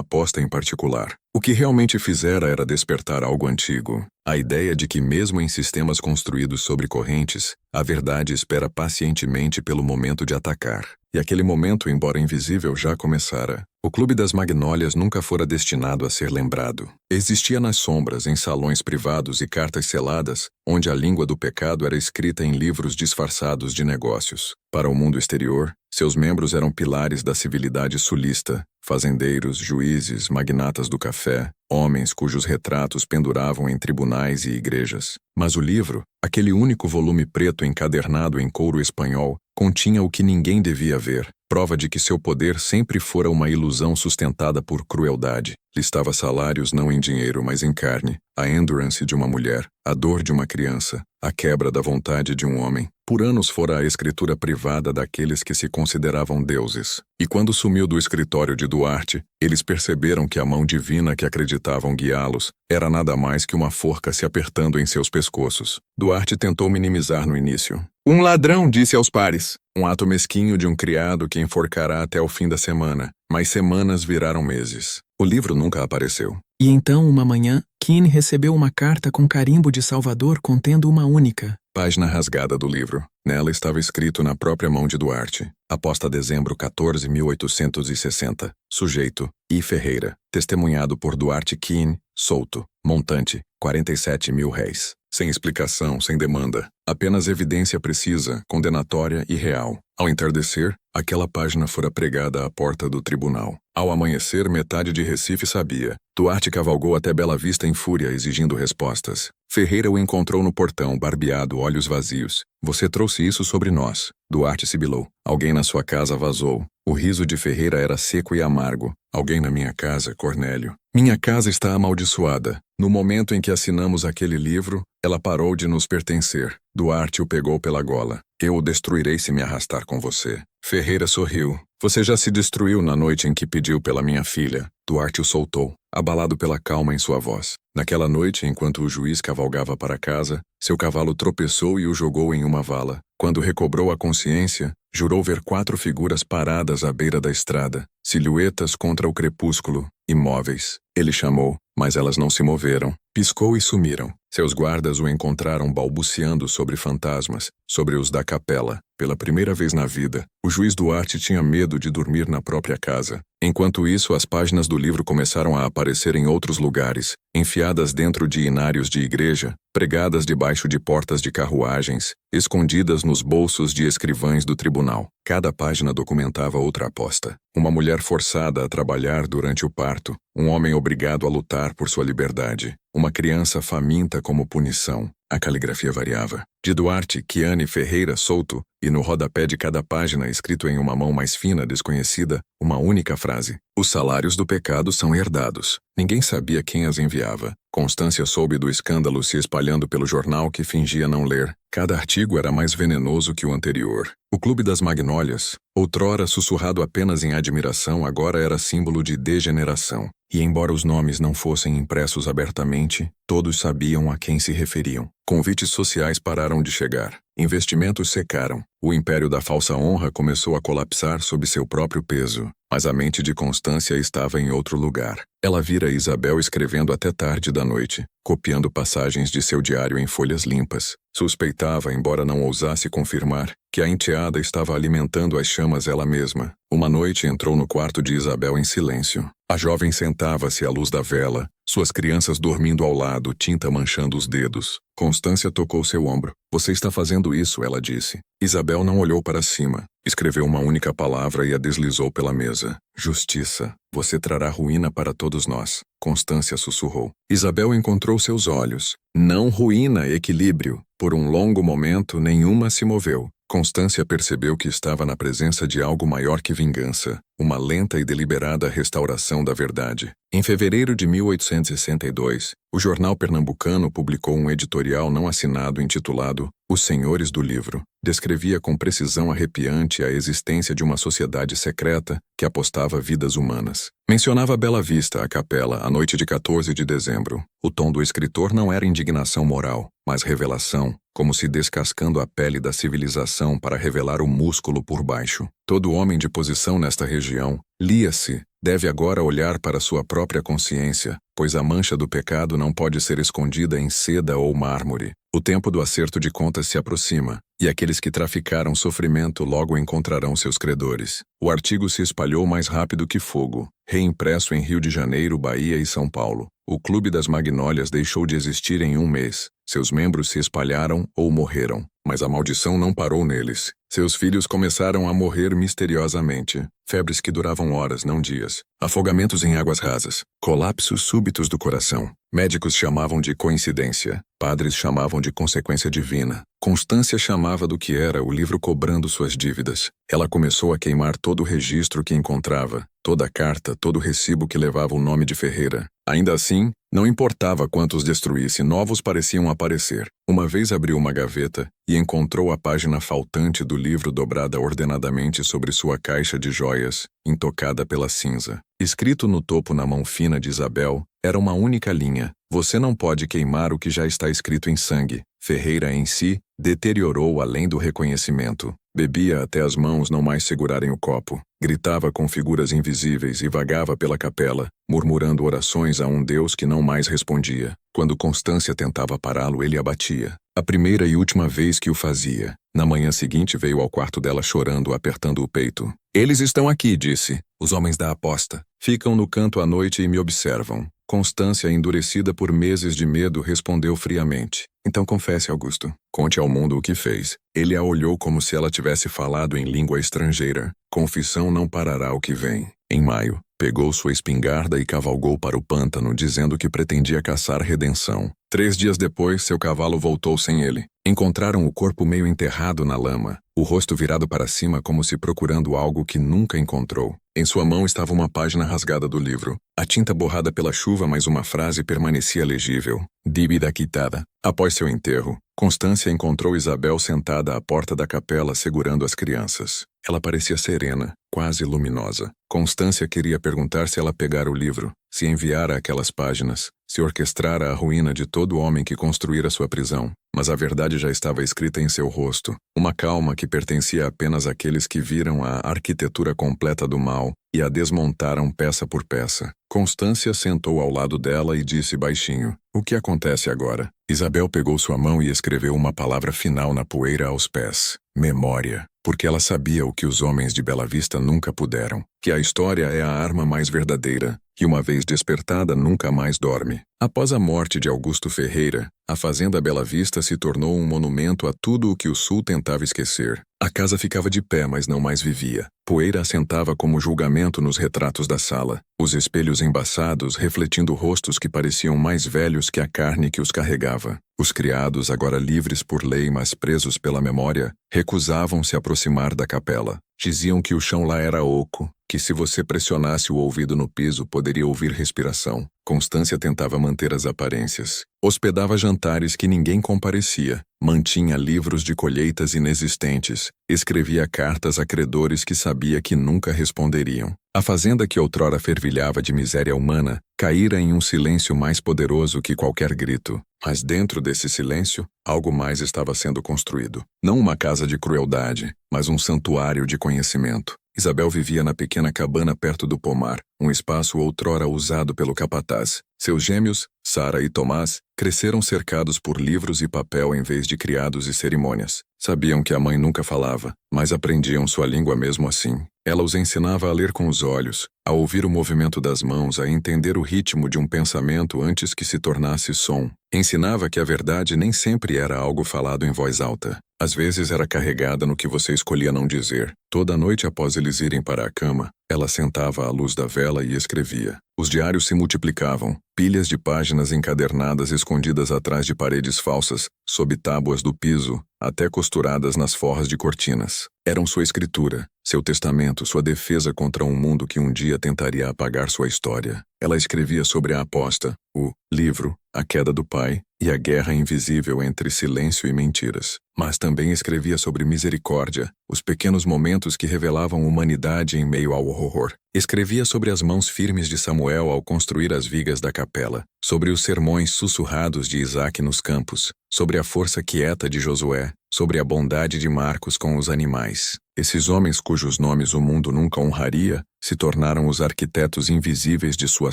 aposta em particular. O que realmente fizera era despertar algo antigo. A ideia de que mesmo em sistemas construídos sobre correntes, a verdade espera pacientemente pelo momento de atacar. E aquele momento, embora invisível, já começara. O Clube das Magnólias nunca fora destinado a ser lembrado. Existia nas sombras, em salões privados e cartas seladas, onde a língua do pecado era escrita em livros disfarçados de negócios. Para o mundo exterior, seus membros eram pilares da civilidade sulista, fazendeiros, juízes, magnatas do café, homens cujos retratos penduravam em tribunais e igrejas. Mas o livro, aquele único volume preto encadernado em couro espanhol, continha o que ninguém devia ver, prova de que seu poder sempre fora uma ilusão sustentada por crueldade. Listava salários não em dinheiro, mas em carne, a endurance de uma mulher, a dor de uma criança, a quebra da vontade de um homem. Por anos fora a escritura privada daqueles que se consideravam deuses. E quando sumiu do escritório de Duarte, eles perceberam que a mão divina que acreditavam guiá-los era nada mais que uma forca se apertando em seus pescoços. Duarte tentou minimizar no início. Um ladrão, disse aos pares. Um ato mesquinho de um criado que enforcará até o fim da semana. Mas semanas viraram meses. O livro nunca apareceu. E então, uma manhã, Keane recebeu uma carta com carimbo de Salvador contendo uma única página rasgada do livro. Nela estava escrito na própria mão de Duarte. Aposta dezembro 14, 1860. Sujeito, I. Ferreira. Testemunhado por Duarte Keane, solto. Montante, 47 mil réis. Sem explicação, sem demanda. Apenas evidência precisa, condenatória e real. Ao entardecer, aquela página fora pregada à porta do tribunal. Ao amanhecer, metade de Recife sabia. Duarte cavalgou até Bela Vista em fúria, exigindo respostas. Ferreira o encontrou no portão, barbeado, olhos vazios. Você trouxe isso sobre nós. Duarte sibilou. Alguém na sua casa vazou. O riso de Ferreira era seco e amargo. Alguém na minha casa, Cornélio. Minha casa está amaldiçoada. No momento em que assinamos aquele livro, ela parou de nos pertencer. Duarte o pegou pela gola. Eu o destruirei se me arrastar com você. Ferreira sorriu. Você já se destruiu na noite em que pediu pela minha filha. Duarte o soltou, abalado pela calma em sua voz. Naquela noite, enquanto o juiz cavalgava para casa, seu cavalo tropeçou e o jogou em uma vala. Quando recobrou a consciência, jurou ver 4 figuras paradas à beira da estrada, silhuetas contra o crepúsculo, imóveis. Ele chamou, mas elas não se moveram. Piscou e sumiram. Seus guardas o encontraram balbuciando sobre fantasmas, sobre os da capela. Pela primeira vez na vida, o juiz Duarte tinha medo de dormir na própria casa. Enquanto isso, as páginas do livro começaram a aparecer em outros lugares, enfiadas dentro de inários de igreja, pregadas debaixo de portas de carruagens, escondidas nos bolsos de escrivães do tribunal. Cada página documentava outra aposta. Uma mulher forçada a trabalhar durante o parto, um homem obrigado a lutar por sua liberdade, uma criança faminta como punição. A caligrafia variava. De Duarte, Keane Ferreira solto, e no rodapé de cada página, escrito em uma mão mais fina, desconhecida, uma única frase. Os salários do pecado são herdados. Ninguém sabia quem as enviava. Constância soube do escândalo se espalhando pelo jornal que fingia não ler. Cada artigo era mais venenoso que o anterior. O Clube das Magnólias, outrora sussurrado apenas em admiração, agora era símbolo de degeneração. E embora os nomes não fossem impressos abertamente, todos sabiam a quem se referiam. Convites sociais pararam de chegar. Investimentos secaram. O império da falsa honra começou a colapsar sob seu próprio peso. Mas a mente de Constância estava em outro lugar. Ela vira Isabel escrevendo até tarde da noite, copiando passagens de seu diário em folhas limpas. Suspeitava, embora não ousasse confirmar, que a enteada estava alimentando as chamas ela mesma. Uma noite entrou no quarto de Isabel em silêncio. A jovem sentava-se à luz da vela, suas crianças dormindo ao lado, tinta manchando os dedos. Constância tocou seu ombro. Você está fazendo isso, ela disse. Isabel não olhou para cima. Escreveu uma única palavra e a deslizou pela mesa. Justiça. Você trará ruína para todos nós. Constância sussurrou. Isabel encontrou seus olhos. Não ruína, equilíbrio. Por um longo momento, nenhuma se moveu. Constância percebeu que estava na presença de algo maior que vingança, uma lenta e deliberada restauração da verdade. Em fevereiro de 1862, o jornal pernambucano publicou um editorial não assinado intitulado Os Senhores do Livro. Descrevia com precisão arrepiante a existência de uma sociedade secreta que apostava vidas humanas. Mencionava Bela Vista, a capela, a noite de 14 de dezembro. O tom do escritor não era indignação moral, mas revelação, como se descascando a pele da civilização para revelar o músculo por baixo. Todo homem de posição nesta região, lia-se, deve agora olhar para sua própria consciência, pois a mancha do pecado não pode ser escondida em seda ou mármore. O tempo do acerto de contas se aproxima, e aqueles que traficaram sofrimento logo encontrarão seus credores. O artigo se espalhou mais rápido que fogo, reimpresso em Rio de Janeiro, Bahia e São Paulo. O Clube das Magnólias deixou de existir em um mês. Seus membros se espalharam ou morreram, mas a maldição não parou neles. Seus filhos começaram a morrer misteriosamente. Febres que duravam horas, não dias. Afogamentos em águas rasas. Colapsos súbitos do coração. Médicos chamavam de coincidência. Padres chamavam de consequência divina. Constância chamava do que era o livro cobrando suas dívidas. Ela começou a queimar todo o registro que encontrava, toda carta, todo recibo que levava o nome de Ferreira. Ainda assim, não importava quantos destruísse, novos pareciam aparecer. Uma vez abriu uma gaveta e encontrou a página faltante do livro dobrada ordenadamente sobre sua caixa de joias, intocada pela cinza. Escrito no topo na mão fina de Isabel, era uma única linha. Você não pode queimar o que já está escrito em sangue. Ferreira em si deteriorou além do reconhecimento. Bebia até as mãos não mais segurarem o copo. Gritava com figuras invisíveis e vagava pela capela, murmurando orações a um Deus que não mais respondia. Quando Constância tentava pará-lo, ele a batia. A primeira e última vez que o fazia. Na manhã seguinte veio ao quarto dela chorando, apertando o peito. Eles estão aqui, disse. Os homens da aposta. Ficam no canto à noite e me observam. Constância, endurecida por meses de medo, respondeu friamente. Então confesse, Augusto. Conte ao mundo o que fez. Ele a olhou como se ela tivesse falado em língua estrangeira. Confissão não parará o que vem. Em maio, pegou sua espingarda e cavalgou para o pântano, dizendo que pretendia caçar redenção. 3 dias depois, seu cavalo voltou sem ele. Encontraram o corpo meio enterrado na lama, o rosto virado para cima como se procurando algo que nunca encontrou. Em sua mão estava uma página rasgada do livro. A tinta borrada pela chuva, mas uma frase permanecia legível. Dívida quitada. Após seu enterro, Constância encontrou Isabel sentada à porta da capela segurando as crianças. Ela parecia serena, quase luminosa. Constância queria perguntar se ela pegara o livro, se enviara aquelas páginas, se orquestrara a ruína de todo homem que construíra sua prisão. Mas a verdade já estava escrita em seu rosto, uma calma que pertencia apenas àqueles que viram a arquitetura completa do mal e a desmontaram peça por peça. Constância sentou ao lado dela e disse baixinho, o que acontece agora? Isabel pegou sua mão e escreveu uma palavra final na poeira aos pés. Memória. Porque ela sabia o que os homens de Bela Vista nunca puderam, que a história é a arma mais verdadeira, que uma vez despertada nunca mais dorme. Após a morte de Augusto Ferreira, a fazenda Bela Vista se tornou um monumento a tudo o que o Sul tentava esquecer. A casa ficava de pé, mas não mais vivia. Poeira assentava como julgamento nos retratos da sala, os espelhos embaçados refletindo rostos que pareciam mais velhos que a carne que os carregava. Os criados, agora livres por lei, mas presos pela memória, recusavam se aproximar da capela. Diziam que o chão lá era oco, que se você pressionasse o ouvido no piso poderia ouvir respiração. Constância tentava manter as aparências. Hospedava jantares que ninguém comparecia. Mantinha livros de colheitas inexistentes. Escrevia cartas a credores que sabia que nunca responderiam. A fazenda que outrora fervilhava de miséria humana caíra em um silêncio mais poderoso que qualquer grito. Mas dentro desse silêncio, algo mais estava sendo construído. Não uma casa de crueldade, mas um santuário de conhecimento. Isabel vivia na pequena cabana perto do pomar, um espaço outrora usado pelo capataz. Seus gêmeos, Sara e Tomás, cresceram cercados por livros e papel em vez de criados e cerimônias. Sabiam que a mãe nunca falava, mas aprendiam sua língua mesmo assim. Ela os ensinava a ler com os olhos, a ouvir o movimento das mãos, a entender o ritmo de um pensamento antes que se tornasse som. Ensinava que a verdade nem sempre era algo falado em voz alta. Às vezes era carregada no que você escolhia não dizer. Toda noite após eles irem para a cama, ela sentava à luz da vela e escrevia. Os diários se multiplicavam, pilhas de páginas encadernadas escondidas atrás de paredes falsas, sob tábuas do piso, até costuradas nas forras de cortinas. Eram sua escritura, seu testamento, sua defesa contra um mundo que um dia tentaria apagar sua história. Ela escrevia sobre a aposta, o livro, a queda do pai e a guerra invisível entre silêncio e mentiras. Mas também escrevia sobre misericórdia, os pequenos momentos que revelavam humanidade em meio ao horror. Escrevia sobre as mãos firmes de Samuel ao construir as vigas da capela, sobre os sermões sussurrados de Isaac nos campos, sobre a força quieta de Josué, sobre a bondade de Marcos com os animais. Esses homens cujos nomes o mundo nunca honraria, se tornaram os arquitetos invisíveis de sua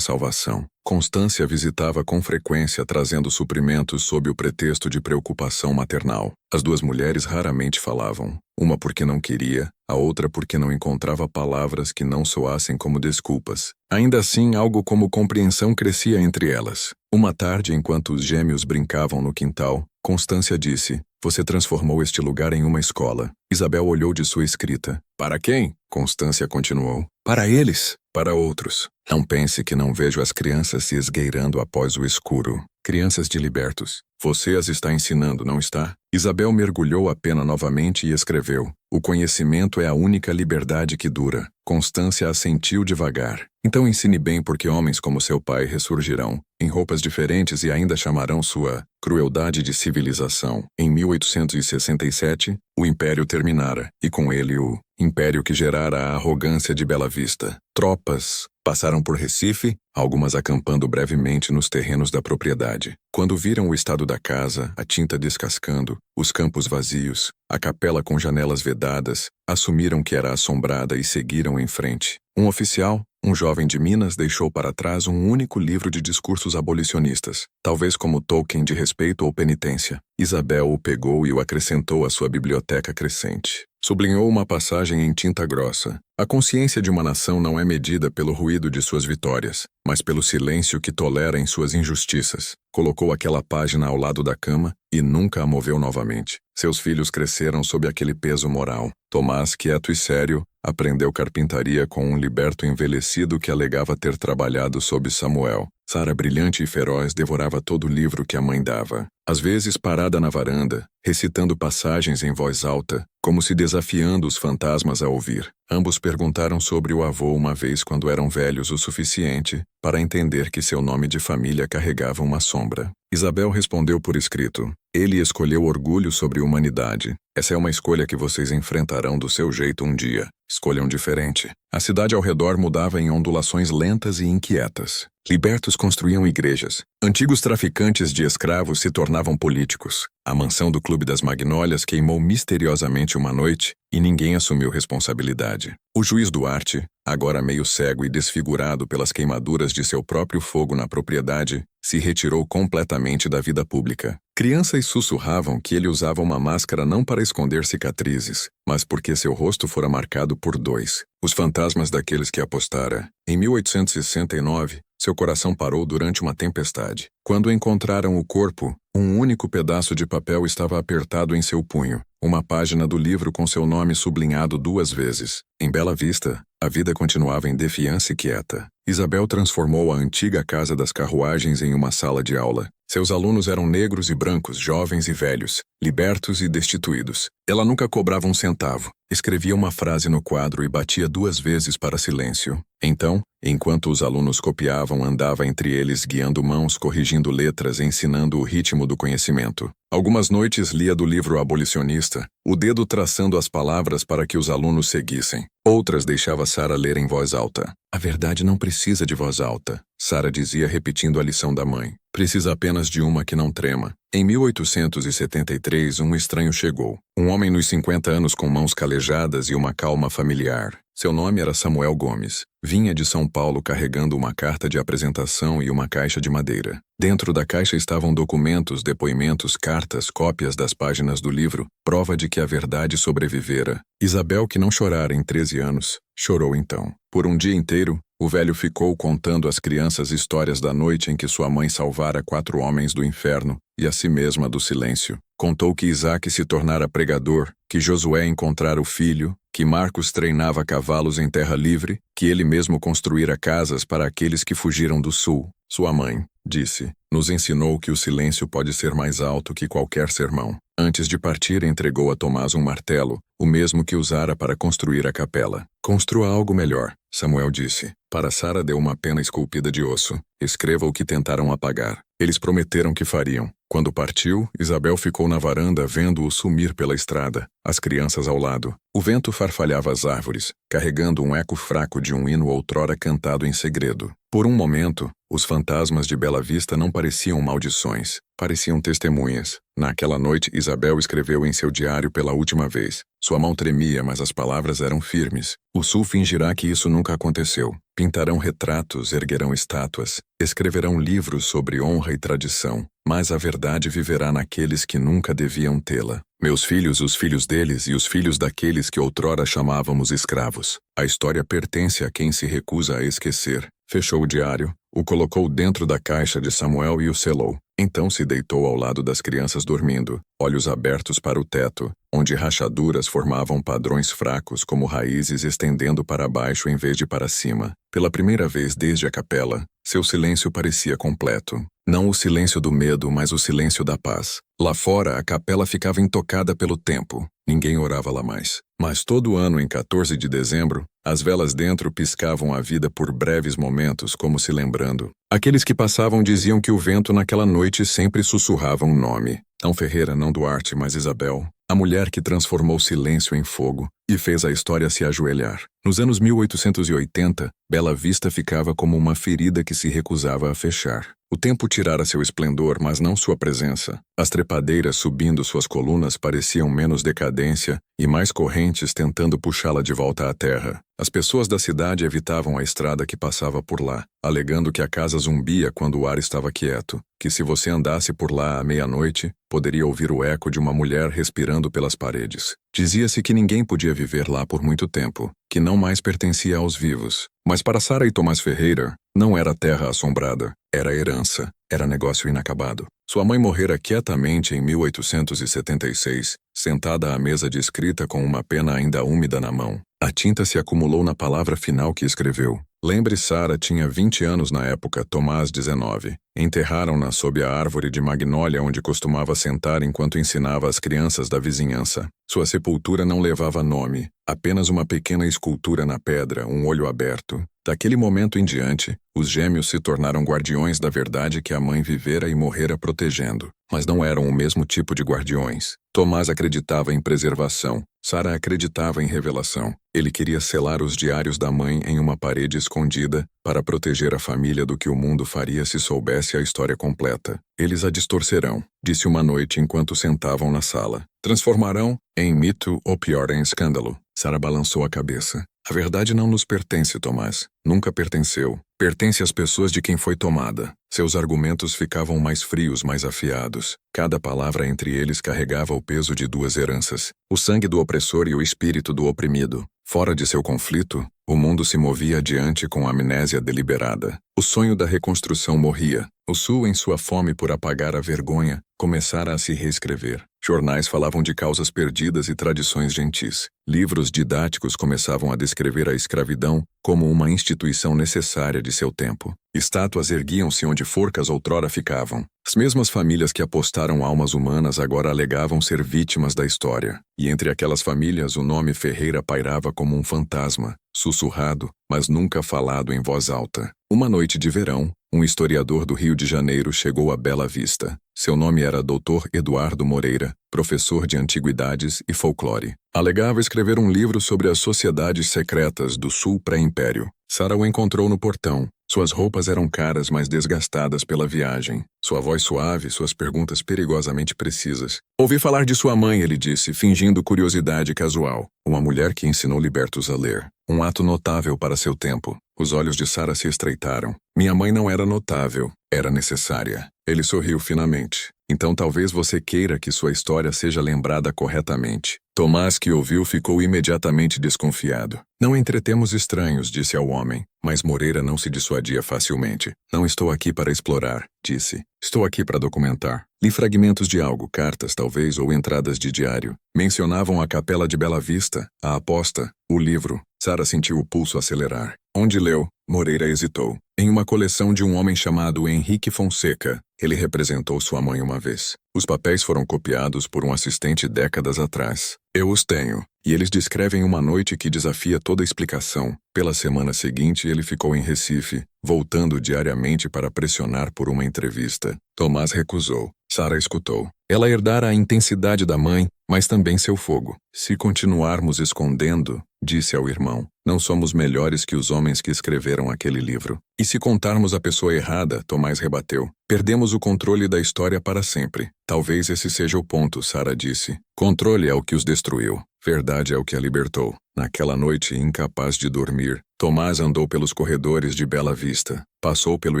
salvação. Constância visitava com frequência trazendo suprimentos sob o pretexto de preocupação maternal. As duas mulheres raramente falavam, uma porque não queria, a outra porque não encontrava palavras que não soassem como desculpas. Ainda assim, algo como compreensão crescia entre elas. Uma tarde, enquanto os gêmeos brincavam no quintal, Constância disse: "Você transformou este lugar em uma escola." Isabel olhou de sua escrita. "Para quem?" Constância continuou. "Para eles, para outros. Não pense que não vejo as crianças se esgueirando após o escuro. Crianças de libertos. Você as está ensinando, não está?" Isabel mergulhou a pena novamente e escreveu: "O conhecimento é a única liberdade que dura." Constância assentiu devagar. "Então ensine bem, porque homens como seu pai ressurgirão, em roupas diferentes, e ainda chamarão sua crueldade de civilização." Em 1867, o Império terminara, e com ele o império que gerara a arrogância de Bela Vista. Tropas passaram por Recife, algumas acampando brevemente nos terrenos da propriedade. Quando viram o estado da casa, a tinta descascando, os campos vazios, a capela com janelas vedadas, assumiram que era assombrada e seguiram em frente. Um oficial, um jovem de Minas, deixou para trás um único livro de discursos abolicionistas, talvez como token de respeito ou penitência. Isabel o pegou e o acrescentou à sua biblioteca crescente. Sublinhou uma passagem em tinta grossa. A consciência de uma nação não é medida pelo ruído de suas vitórias, mas pelo silêncio que tolera em suas injustiças. Colocou aquela página ao lado da cama e nunca a moveu novamente. Seus filhos cresceram sob aquele peso moral. Tomás, quieto e sério, aprendeu carpintaria com um liberto envelhecido que alegava ter trabalhado sob Samuel. Sara, brilhante e feroz, devorava todo o livro que a mãe dava. Às vezes, parada na varanda, recitando passagens em voz alta, como se desafiando os fantasmas a ouvir. Ambos perguntaram sobre o avô uma vez quando eram velhos o suficiente para entender que seu nome de família carregava uma sombra. Isabel respondeu por escrito: "Ele escolheu orgulho sobre humanidade. Essa é uma escolha que vocês enfrentarão do seu jeito um dia. Escolham diferente." A cidade ao redor mudava em ondulações lentas e inquietas. Libertos construíam igrejas. Antigos traficantes de escravos se tornavam políticos. A mansão do Clube das Magnólias queimou misteriosamente uma noite e ninguém assumiu responsabilidade. O juiz Duarte, agora meio cego e desfigurado pelas queimaduras de seu próprio fogo na propriedade, se retirou completamente da vida pública. Crianças sussurravam que ele usava uma máscara não para esconder cicatrizes, mas porque seu rosto fora marcado por dois, os fantasmas daqueles que apostara. Em 1869, seu coração parou durante uma tempestade. Quando encontraram o corpo, um único pedaço de papel estava apertado em seu punho, uma página do livro com seu nome sublinhado 2 vezes. Em Bela Vista, a vida continuava em defiança e quieta. Isabel transformou a antiga casa das carruagens em uma sala de aula. Seus alunos eram negros e brancos, jovens e velhos, libertos e destituídos. Ela nunca cobrava um centavo. Escrevia uma frase no quadro e batia 2 vezes para silêncio. Então, enquanto os alunos copiavam, andava entre eles guiando mãos, corrigindo letras, ensinando o ritmo do conhecimento. Algumas noites lia do livro abolicionista, o dedo traçando as palavras para que os alunos seguissem. Outras deixava Sara ler em voz alta. "A verdade não precisa de voz alta", Sara dizia repetindo a lição da mãe. Precisa apenas de uma que não trema. Em 1873, um estranho chegou. Um homem nos 50 anos com mãos calejadas e uma calma familiar. Seu nome era Samuel Gomes. Vinha de São Paulo carregando uma carta de apresentação e uma caixa de madeira. Dentro da caixa estavam documentos, depoimentos, cartas, cópias das páginas do livro, prova de que a verdade sobrevivera. Isabel, que não chorara em 13 anos, chorou então. Por um dia inteiro, o velho ficou contando às crianças histórias da noite em que sua mãe salvara 4 homens do inferno e a si mesma do silêncio. Contou que Isaque se tornara pregador, que Josué encontrara o filho, que Marcos treinava cavalos em terra livre, que ele mesmo construíra casas para aqueles que fugiram do sul. Sua mãe, disse, nos ensinou que o silêncio pode ser mais alto que qualquer sermão. Antes de partir, entregou a Tomás um martelo, o mesmo que usara para construir a capela. Construa algo melhor, Samuel disse. Para Sara deu uma pena esculpida de osso. Escreva o que tentaram apagar. Eles prometeram que fariam. Quando partiu, Isabel ficou na varanda vendo-o sumir pela estrada, as crianças ao lado. O vento farfalhava as árvores, carregando um eco fraco de um hino outrora cantado em segredo. Por um momento, os fantasmas de Bela Vista não pareciam maldições, pareciam testemunhas. Naquela noite, Isabel escreveu em seu diário pela última vez. Sua mão tremia, mas as palavras eram firmes. O sul fingirá que isso nunca aconteceu. Pintarão retratos, erguerão estátuas, escreverão livros sobre honra e tradição, mas a verdade viverá naqueles que nunca deviam tê-la. Meus filhos, os filhos deles e os filhos daqueles que outrora chamávamos escravos. A história pertence a quem se recusa a esquecer. Fechou o diário, o colocou dentro da caixa de Samuel e o selou. Então se deitou ao lado das crianças dormindo, olhos abertos para o teto, onde rachaduras formavam padrões fracos como raízes estendendo para baixo em vez de para cima. Pela primeira vez desde a capela, seu silêncio parecia completo. Não o silêncio do medo, mas o silêncio da paz. Lá fora, a capela ficava intocada pelo tempo. Ninguém orava lá mais. Mas todo ano, em 14 de dezembro, as velas dentro piscavam a vida por breves momentos, como se lembrando. Aqueles que passavam diziam que o vento naquela noite sempre sussurrava um nome. Não Ferreira, não Duarte, mas Isabel. A mulher que transformou silêncio em fogo e fez a história se ajoelhar. Nos anos 1880, Bela Vista ficava como uma ferida que se recusava a fechar. O tempo tirara seu esplendor, mas não sua presença. As trepadeiras subindo suas colunas pareciam menos decadência e mais correntes tentando puxá-la de volta à terra. As pessoas da cidade evitavam a estrada que passava por lá, alegando que a casa zumbia quando o ar estava quieto, que se você andasse por lá à meia-noite, poderia ouvir o eco de uma mulher respirando pelas paredes. Dizia-se que ninguém podia viver lá por muito tempo, que não mais pertencia aos vivos. Mas para Sara e Tomás Ferreira, não era terra assombrada, era herança, era negócio inacabado. Sua mãe morrera quietamente em 1876, sentada à mesa de escrita com uma pena ainda úmida na mão. A tinta se acumulou na palavra final que escreveu. Lembre, Sara tinha 20 anos na época, Tomás 19. Enterraram-na sob a árvore de magnólia onde costumava sentar enquanto ensinava às crianças da vizinhança. Sua sepultura não levava nome, apenas uma pequena escultura na pedra, um olho aberto. Daquele momento em diante, os gêmeos se tornaram guardiões da verdade que a mãe vivera e morrera protegendo. Mas não eram o mesmo tipo de guardiões. Tomás acreditava em preservação. Sara acreditava em revelação. Ele queria selar os diários da mãe em uma parede escondida para proteger a família do que o mundo faria se soubesse a história completa. Eles a distorcerão, disse uma noite enquanto sentavam na sala. Transformarão em mito ou pior, em escândalo. Sara balançou a cabeça. A verdade não nos pertence, Tomás. Nunca pertenceu. Pertence às pessoas de quem foi tomada. Seus argumentos ficavam mais frios, mais afiados. Cada palavra entre eles carregava o peso de 2 heranças. O sangue do opressor e o espírito do oprimido. Fora de seu conflito, o mundo se movia adiante com amnésia deliberada. O sonho da reconstrução morria. O Sul, em sua fome por apagar a vergonha, começara a se reescrever. Jornais falavam de causas perdidas e tradições gentis. Livros didáticos começavam a descrever a escravidão como uma instituição necessária de seu tempo. Estátuas erguiam-se onde forcas outrora ficavam. As mesmas famílias que apostaram almas humanas agora alegavam ser vítimas da história. E entre aquelas famílias o nome Ferreira pairava como um fantasma, sussurrado, mas nunca falado em voz alta. Uma noite de verão, um historiador do Rio de Janeiro chegou a Bela Vista. Seu nome era Dr. Eduardo Moreira, professor de antiguidades e folclore. Alegava escrever um livro sobre as sociedades secretas do Sul pré-império. Sara o encontrou no portão. Suas roupas eram caras, mas desgastadas pela viagem. Sua voz suave, suas perguntas perigosamente precisas. Ouvi falar de sua mãe, ele disse, fingindo curiosidade casual. Uma mulher que ensinou libertos a ler. Um ato notável para seu tempo. Os olhos de Sara se estreitaram. Minha mãe não era notável, era necessária. Ele sorriu finamente. Então talvez você queira que sua história seja lembrada corretamente. Tomás, que ouviu, ficou imediatamente desconfiado. Não entretemos estranhos, disse ao homem. Mas Moreira não se dissuadia facilmente. Não estou aqui para explorar, disse. Estou aqui para documentar. Li fragmentos de algo, cartas talvez, ou entradas de diário. Mencionavam a Capela de Bela Vista, a aposta, o livro. Sara sentiu o pulso acelerar. Onde leu? Moreira hesitou. Em uma coleção de um homem chamado Henrique Fonseca. Ele representou sua mãe uma vez. Os papéis foram copiados por um assistente décadas atrás. Eu os tenho. E eles descrevem uma noite que desafia toda explicação. Pela semana seguinte, ele ficou em Recife, voltando diariamente para pressionar por uma entrevista. Tomás recusou. Sara escutou. Ela herdara a intensidade da mãe, mas também seu fogo. Se continuarmos escondendo, disse ao irmão, não somos melhores que os homens que escreveram aquele livro. E se contarmos a pessoa errada, Tomás rebateu, perdemos o controle da história para sempre. Talvez esse seja o ponto, Sara disse. Controle é o que os destruiu. Verdade é o que a libertou. Naquela noite, incapaz de dormir, Tomás andou pelos corredores de Bela Vista. Passou pelo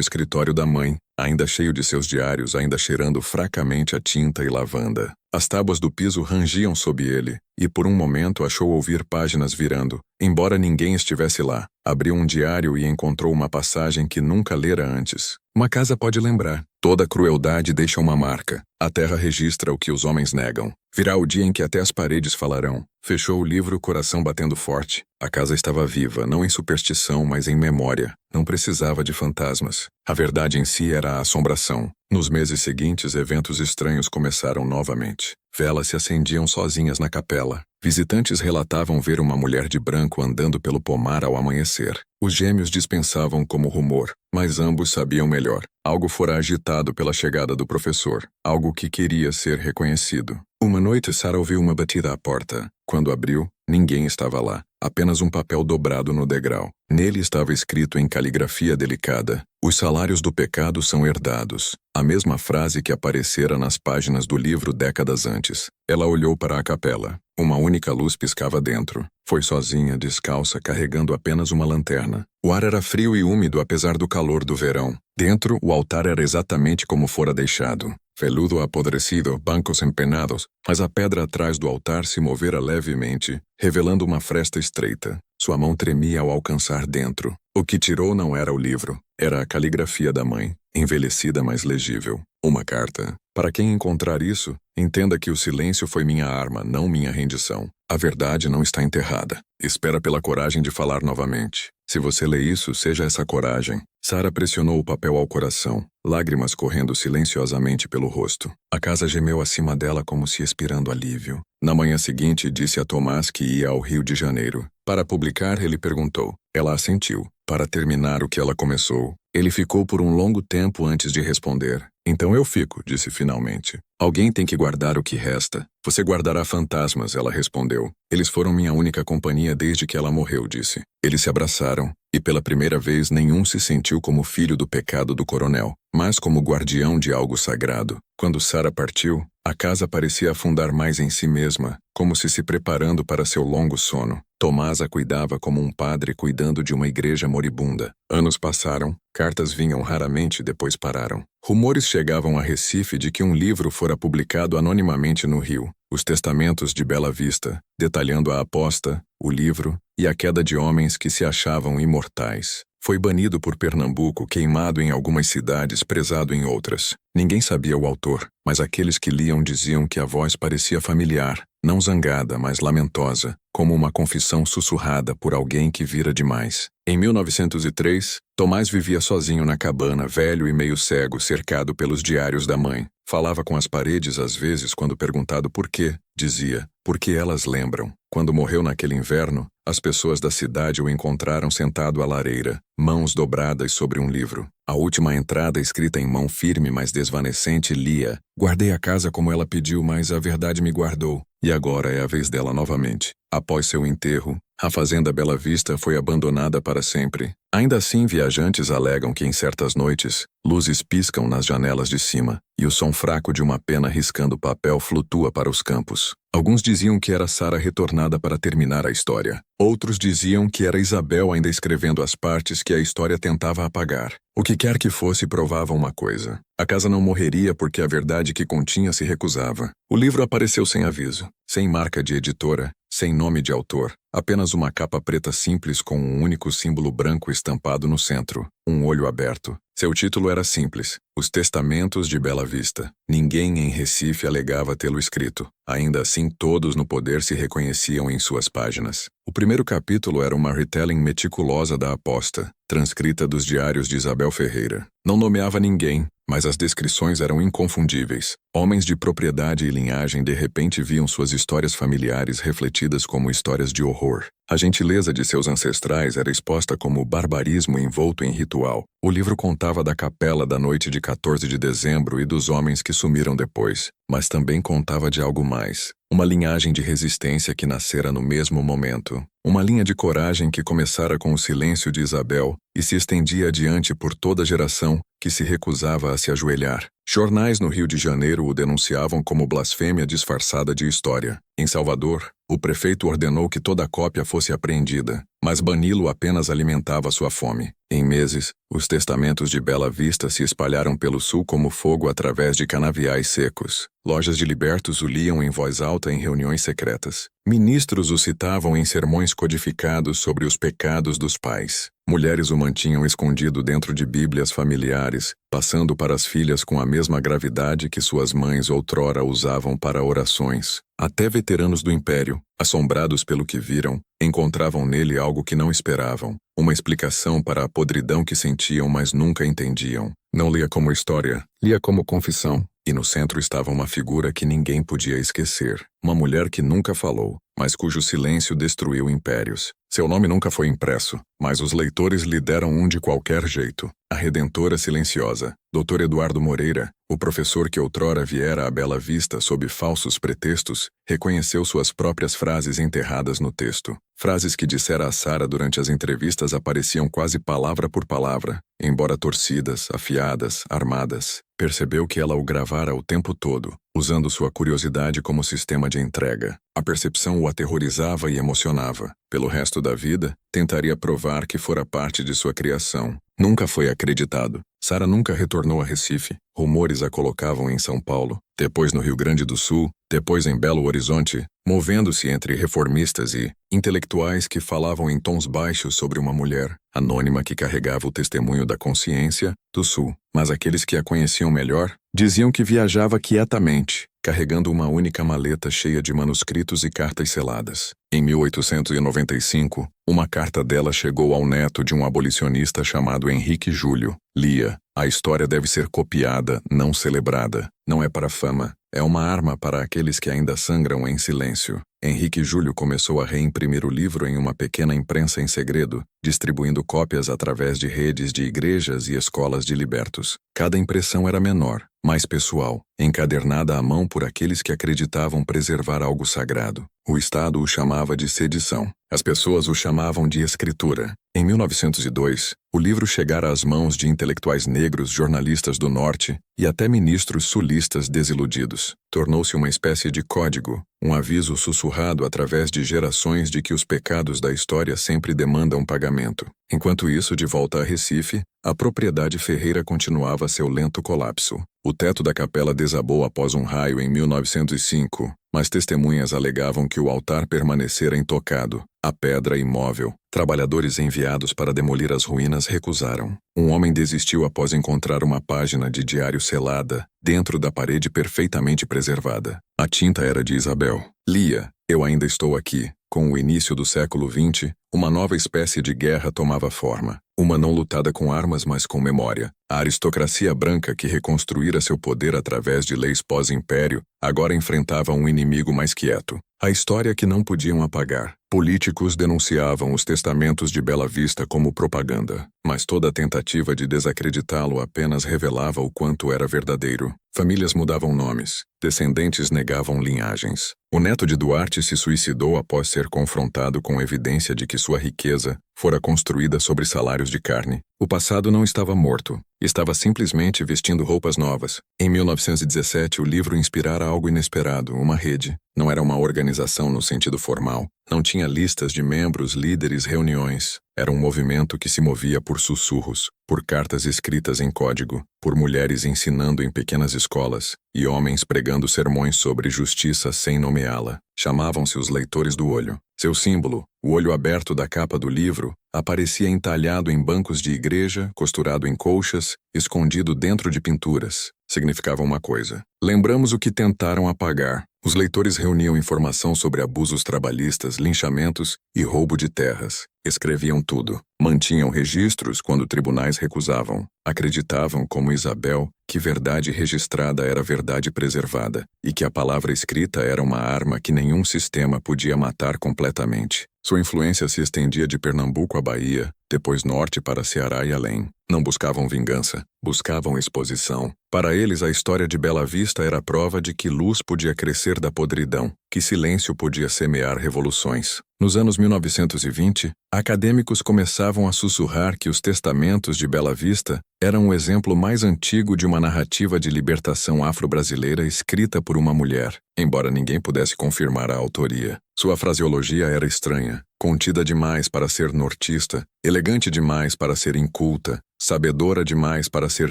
escritório da mãe, ainda cheio de seus diários, ainda cheirando fracamente a tinta e lavanda. As tábuas do piso rangiam sob ele, e por um momento achou ouvir páginas virando, embora ninguém estivesse lá. Abriu um diário e encontrou uma passagem que nunca lera antes. Uma casa pode lembrar. Toda crueldade deixa uma marca. A terra registra o que os homens negam. Virá o dia em que até as paredes falarão. Fechou o livro, coração batendo forte. A casa estava viva, não em superstição, mas em memória. Não precisava de fantasmas. A verdade em si era a assombração. Nos meses seguintes, eventos estranhos começaram novamente. Velas se acendiam sozinhas na capela. Visitantes relatavam ver uma mulher de branco andando pelo pomar ao amanhecer. Os gêmeos dispensavam como rumor, mas ambos sabiam melhor. Algo fora agitado pela chegada do professor. Algo que queria ser reconhecido. Uma noite, Sara ouviu uma batida à porta. Quando abriu, ninguém estava lá. Apenas um papel dobrado no degrau. Nele estava escrito em caligrafia delicada: os salários do pecado são herdados. A mesma frase que aparecera nas páginas do livro décadas antes. Ela olhou para a capela. Uma única luz piscava dentro. Foi sozinha, descalça, carregando apenas uma lanterna. O ar era frio e úmido apesar do calor do verão. Dentro, o altar era exatamente como fora deixado. Veludo apodrecido, bancos empenados, mas a pedra atrás do altar se movera levemente, revelando uma fresta estreita. Sua mão tremia ao alcançar dentro. O que tirou não era o livro, era a caligrafia da mãe, envelhecida mas legível. Uma carta. Para quem encontrar isso, entenda que o silêncio foi minha arma, não minha rendição. A verdade não está enterrada. Espera pela coragem de falar novamente. Se você lê isso, seja essa coragem. Sara pressionou o papel ao coração, lágrimas correndo silenciosamente pelo rosto. A casa gemeu acima dela como se expirando alívio. Na manhã seguinte, disse a Tomás que ia ao Rio de Janeiro. Para publicar, ele perguntou. Ela assentiu. Para terminar o que ela começou. Ele ficou por um longo tempo antes de responder. Então eu fico, disse finalmente. Alguém tem que guardar o que resta. Você guardará fantasmas, ela respondeu. Eles foram minha única companhia desde que ela morreu, disse. Eles se abraçaram, e pela primeira vez nenhum se sentiu como filho do pecado do coronel, mas como guardião de algo sagrado. Quando Sara partiu, a casa parecia afundar mais em si mesma, como se preparando para seu longo sono. Tomás a cuidava como um padre cuidando de uma igreja moribunda. Anos passaram, cartas vinham raramente e depois pararam. Rumores chegavam a Recife de que um livro fora publicado anonimamente no Rio. Os testamentos de Bela Vista, detalhando a aposta, o livro e a queda de homens que se achavam imortais. Foi banido por Pernambuco, queimado em algumas cidades, prezado em outras. Ninguém sabia o autor, mas aqueles que liam diziam que a voz parecia familiar, não zangada, mas lamentosa, como uma confissão sussurrada por alguém que vira demais. Em 1903, Tomás vivia sozinho na cabana, velho e meio cego, cercado pelos diários da mãe. Falava com as paredes às vezes quando perguntado por quê, dizia, porque elas lembram. Quando morreu naquele inverno, As pessoas da cidade o encontraram sentado à lareira, mãos dobradas sobre um livro. A última entrada escrita em mão firme mas desvanecente lia: "Guardei a casa como ela pediu, mas a verdade me guardou. E agora é a vez dela novamente." Após seu enterro, a fazenda Bela Vista foi abandonada para sempre. Ainda assim, viajantes alegam que em certas noites, luzes piscam nas janelas de cima, e o som fraco de uma pena riscando papel flutua para os campos. Alguns diziam que era Sara retornada para terminar a história. Outros diziam que era Isabel ainda escrevendo as partes que a história tentava apagar. O que quer que fosse provava uma coisa: a casa não morreria porque a verdade que continha se recusava. O livro apareceu sem aviso, sem marca de editora, sem nome de autor, apenas uma capa preta simples com um único símbolo branco estampado no centro, um olho aberto. Seu título era simples: Os Testamentos de Bela Vista. Ninguém em Recife alegava tê-lo escrito. Ainda assim, todos no poder se reconheciam em suas páginas. O primeiro capítulo era uma retelling meticulosa da aposta, transcrita dos diários de Isabel Ferreira. Não nomeava ninguém, mas as descrições eram inconfundíveis. Homens de propriedade e linhagem de repente viam suas histórias familiares refletidas como histórias de horror. A gentileza de seus ancestrais era exposta como barbarismo envolto em ritual. O livro contava da capela da noite de 14 de dezembro e dos homens que sumiram depois, mas também contava de algo mais. Uma linhagem de resistência que nascera no mesmo momento. Uma linha de coragem que começara com o silêncio de Isabel e se estendia adiante por toda a geração que se recusava a se ajoelhar. Jornais no Rio de Janeiro o denunciavam como blasfêmia disfarçada de história. Em Salvador, o prefeito ordenou que toda cópia fosse apreendida, mas bani-lo apenas alimentava sua fome. Em meses, os testamentos de Bela Vista se espalharam pelo sul como fogo através de canaviais secos. Lojas de libertos o liam em voz alta em reuniões secretas. Ministros o citavam em sermões codificados sobre os pecados dos pais. Mulheres o mantinham escondido dentro de bíblias familiares, passando para as filhas com a mesma gravidade que suas mães outrora usavam para orações. Até veteranos do Império, assombrados pelo que viram, encontravam nele algo que não esperavam, uma explicação para a podridão que sentiam mas nunca entendiam. Não lia como história, lia como confissão. E no centro estava uma figura que ninguém podia esquecer. Uma mulher que nunca falou, mas cujo silêncio destruiu impérios. Seu nome nunca foi impresso, mas os leitores lhe deram um de qualquer jeito. A Redentora Silenciosa. Dr. Eduardo Moreira, o professor que outrora viera a Bela Vista sob falsos pretextos, reconheceu suas próprias frases enterradas no texto. Frases que dissera a Sara durante as entrevistas apareciam quase palavra por palavra, embora torcidas, afiadas, armadas. Percebeu que ela o gravara o tempo todo, usando sua curiosidade como sistema de entrega. A percepção o aterrorizava e emocionava. Pelo resto da vida, tentaria provar que fora parte de sua criação. Nunca foi acreditado. Sara nunca retornou a Recife. Rumores a colocavam em São Paulo, depois no Rio Grande do Sul, depois em Belo Horizonte, movendo-se entre reformistas e intelectuais que falavam em tons baixos sobre uma mulher anônima que carregava o testemunho da consciência do Sul. Mas aqueles que a conheciam melhor diziam que viajava quietamente, carregando uma única maleta cheia de manuscritos e cartas seladas. Em 1895, uma carta dela chegou ao neto de um abolicionista chamado Henrique Júlio. Lia: "A história deve ser copiada, não celebrada. Não é para fama, é uma arma para aqueles que ainda sangram em silêncio." Henrique Júlio começou a reimprimir o livro em uma pequena imprensa em segredo, distribuindo cópias através de redes de igrejas e escolas de libertos. Cada impressão era menor, mais pessoal, encadernada à mão por aqueles que acreditavam preservar algo sagrado. O Estado o chamava de sedição. As pessoas o chamavam de escritura. Em 1902, o livro chegara às mãos de intelectuais negros, jornalistas do Norte e até ministros sulistas desiludidos. Tornou-se uma espécie de código, um aviso sussurrado através de gerações de que os pecados da história sempre demandam pagamento. Enquanto isso, de volta a Recife, a propriedade Ferreira continuava seu lento colapso. O teto da capela desabou após um raio em 1905, mas testemunhas alegavam que o altar permanecera intocado, a pedra imóvel. Trabalhadores enviados para demolir as ruínas recusaram. Um homem desistiu após encontrar uma página de diário selada, dentro da parede perfeitamente preservada. A tinta era de Isabel. Lia: "Eu ainda estou aqui." Com o início do século XX, uma nova espécie de guerra tomava forma. Uma não lutada com armas, mas com memória. A aristocracia branca que reconstruíra seu poder através de leis pós-império, agora enfrentava um inimigo mais quieto. A história que não podiam apagar. Políticos denunciavam os testamentos de Bela Vista como propaganda, mas toda tentativa de desacreditá-lo apenas revelava o quanto era verdadeiro. Famílias mudavam nomes, descendentes negavam linhagens. O neto de Duarte se suicidou após ser confrontado com evidência de que sua riqueza fora construída sobre salários de carne. O passado não estava morto, estava simplesmente vestindo roupas novas. Em 1917, o livro inspirara algo inesperado, uma rede. Não era uma organização no sentido formal. Não tinha listas de membros, líderes, reuniões. Era um movimento que se movia por sussurros, por cartas escritas em código, por mulheres ensinando em pequenas escolas e homens pregando sermões sobre justiça sem nomeá-la. Chamavam-se os leitores do olho. Seu símbolo, o olho aberto da capa do livro, aparecia entalhado em bancos de igreja, costurado em colchas, escondido dentro de pinturas. Significava uma coisa. Lembramos o que tentaram apagar. Os leitores reuniam informação sobre abusos trabalhistas, linchamentos e roubo de terras. Escreviam tudo. Mantinham registros quando tribunais recusavam. Acreditavam, como Isabel, que verdade registrada era verdade preservada e que a palavra escrita era uma arma que nenhum sistema podia matar completamente. Sua influência se estendia de Pernambuco à Bahia, depois norte para Ceará e além. Não buscavam vingança, buscavam exposição. Para eles, a história de Bela Vista era prova de que luz podia crescer da podridão, que silêncio podia semear revoluções. Nos anos 1920, acadêmicos começavam a sussurrar que os testamentos de Bela Vista eram o exemplo mais antigo de uma narrativa de libertação afro-brasileira escrita por uma mulher, embora ninguém pudesse confirmar a autoria. Sua fraseologia era estranha, contida demais para ser nortista, elegante demais para ser inculta, sabedora demais para ser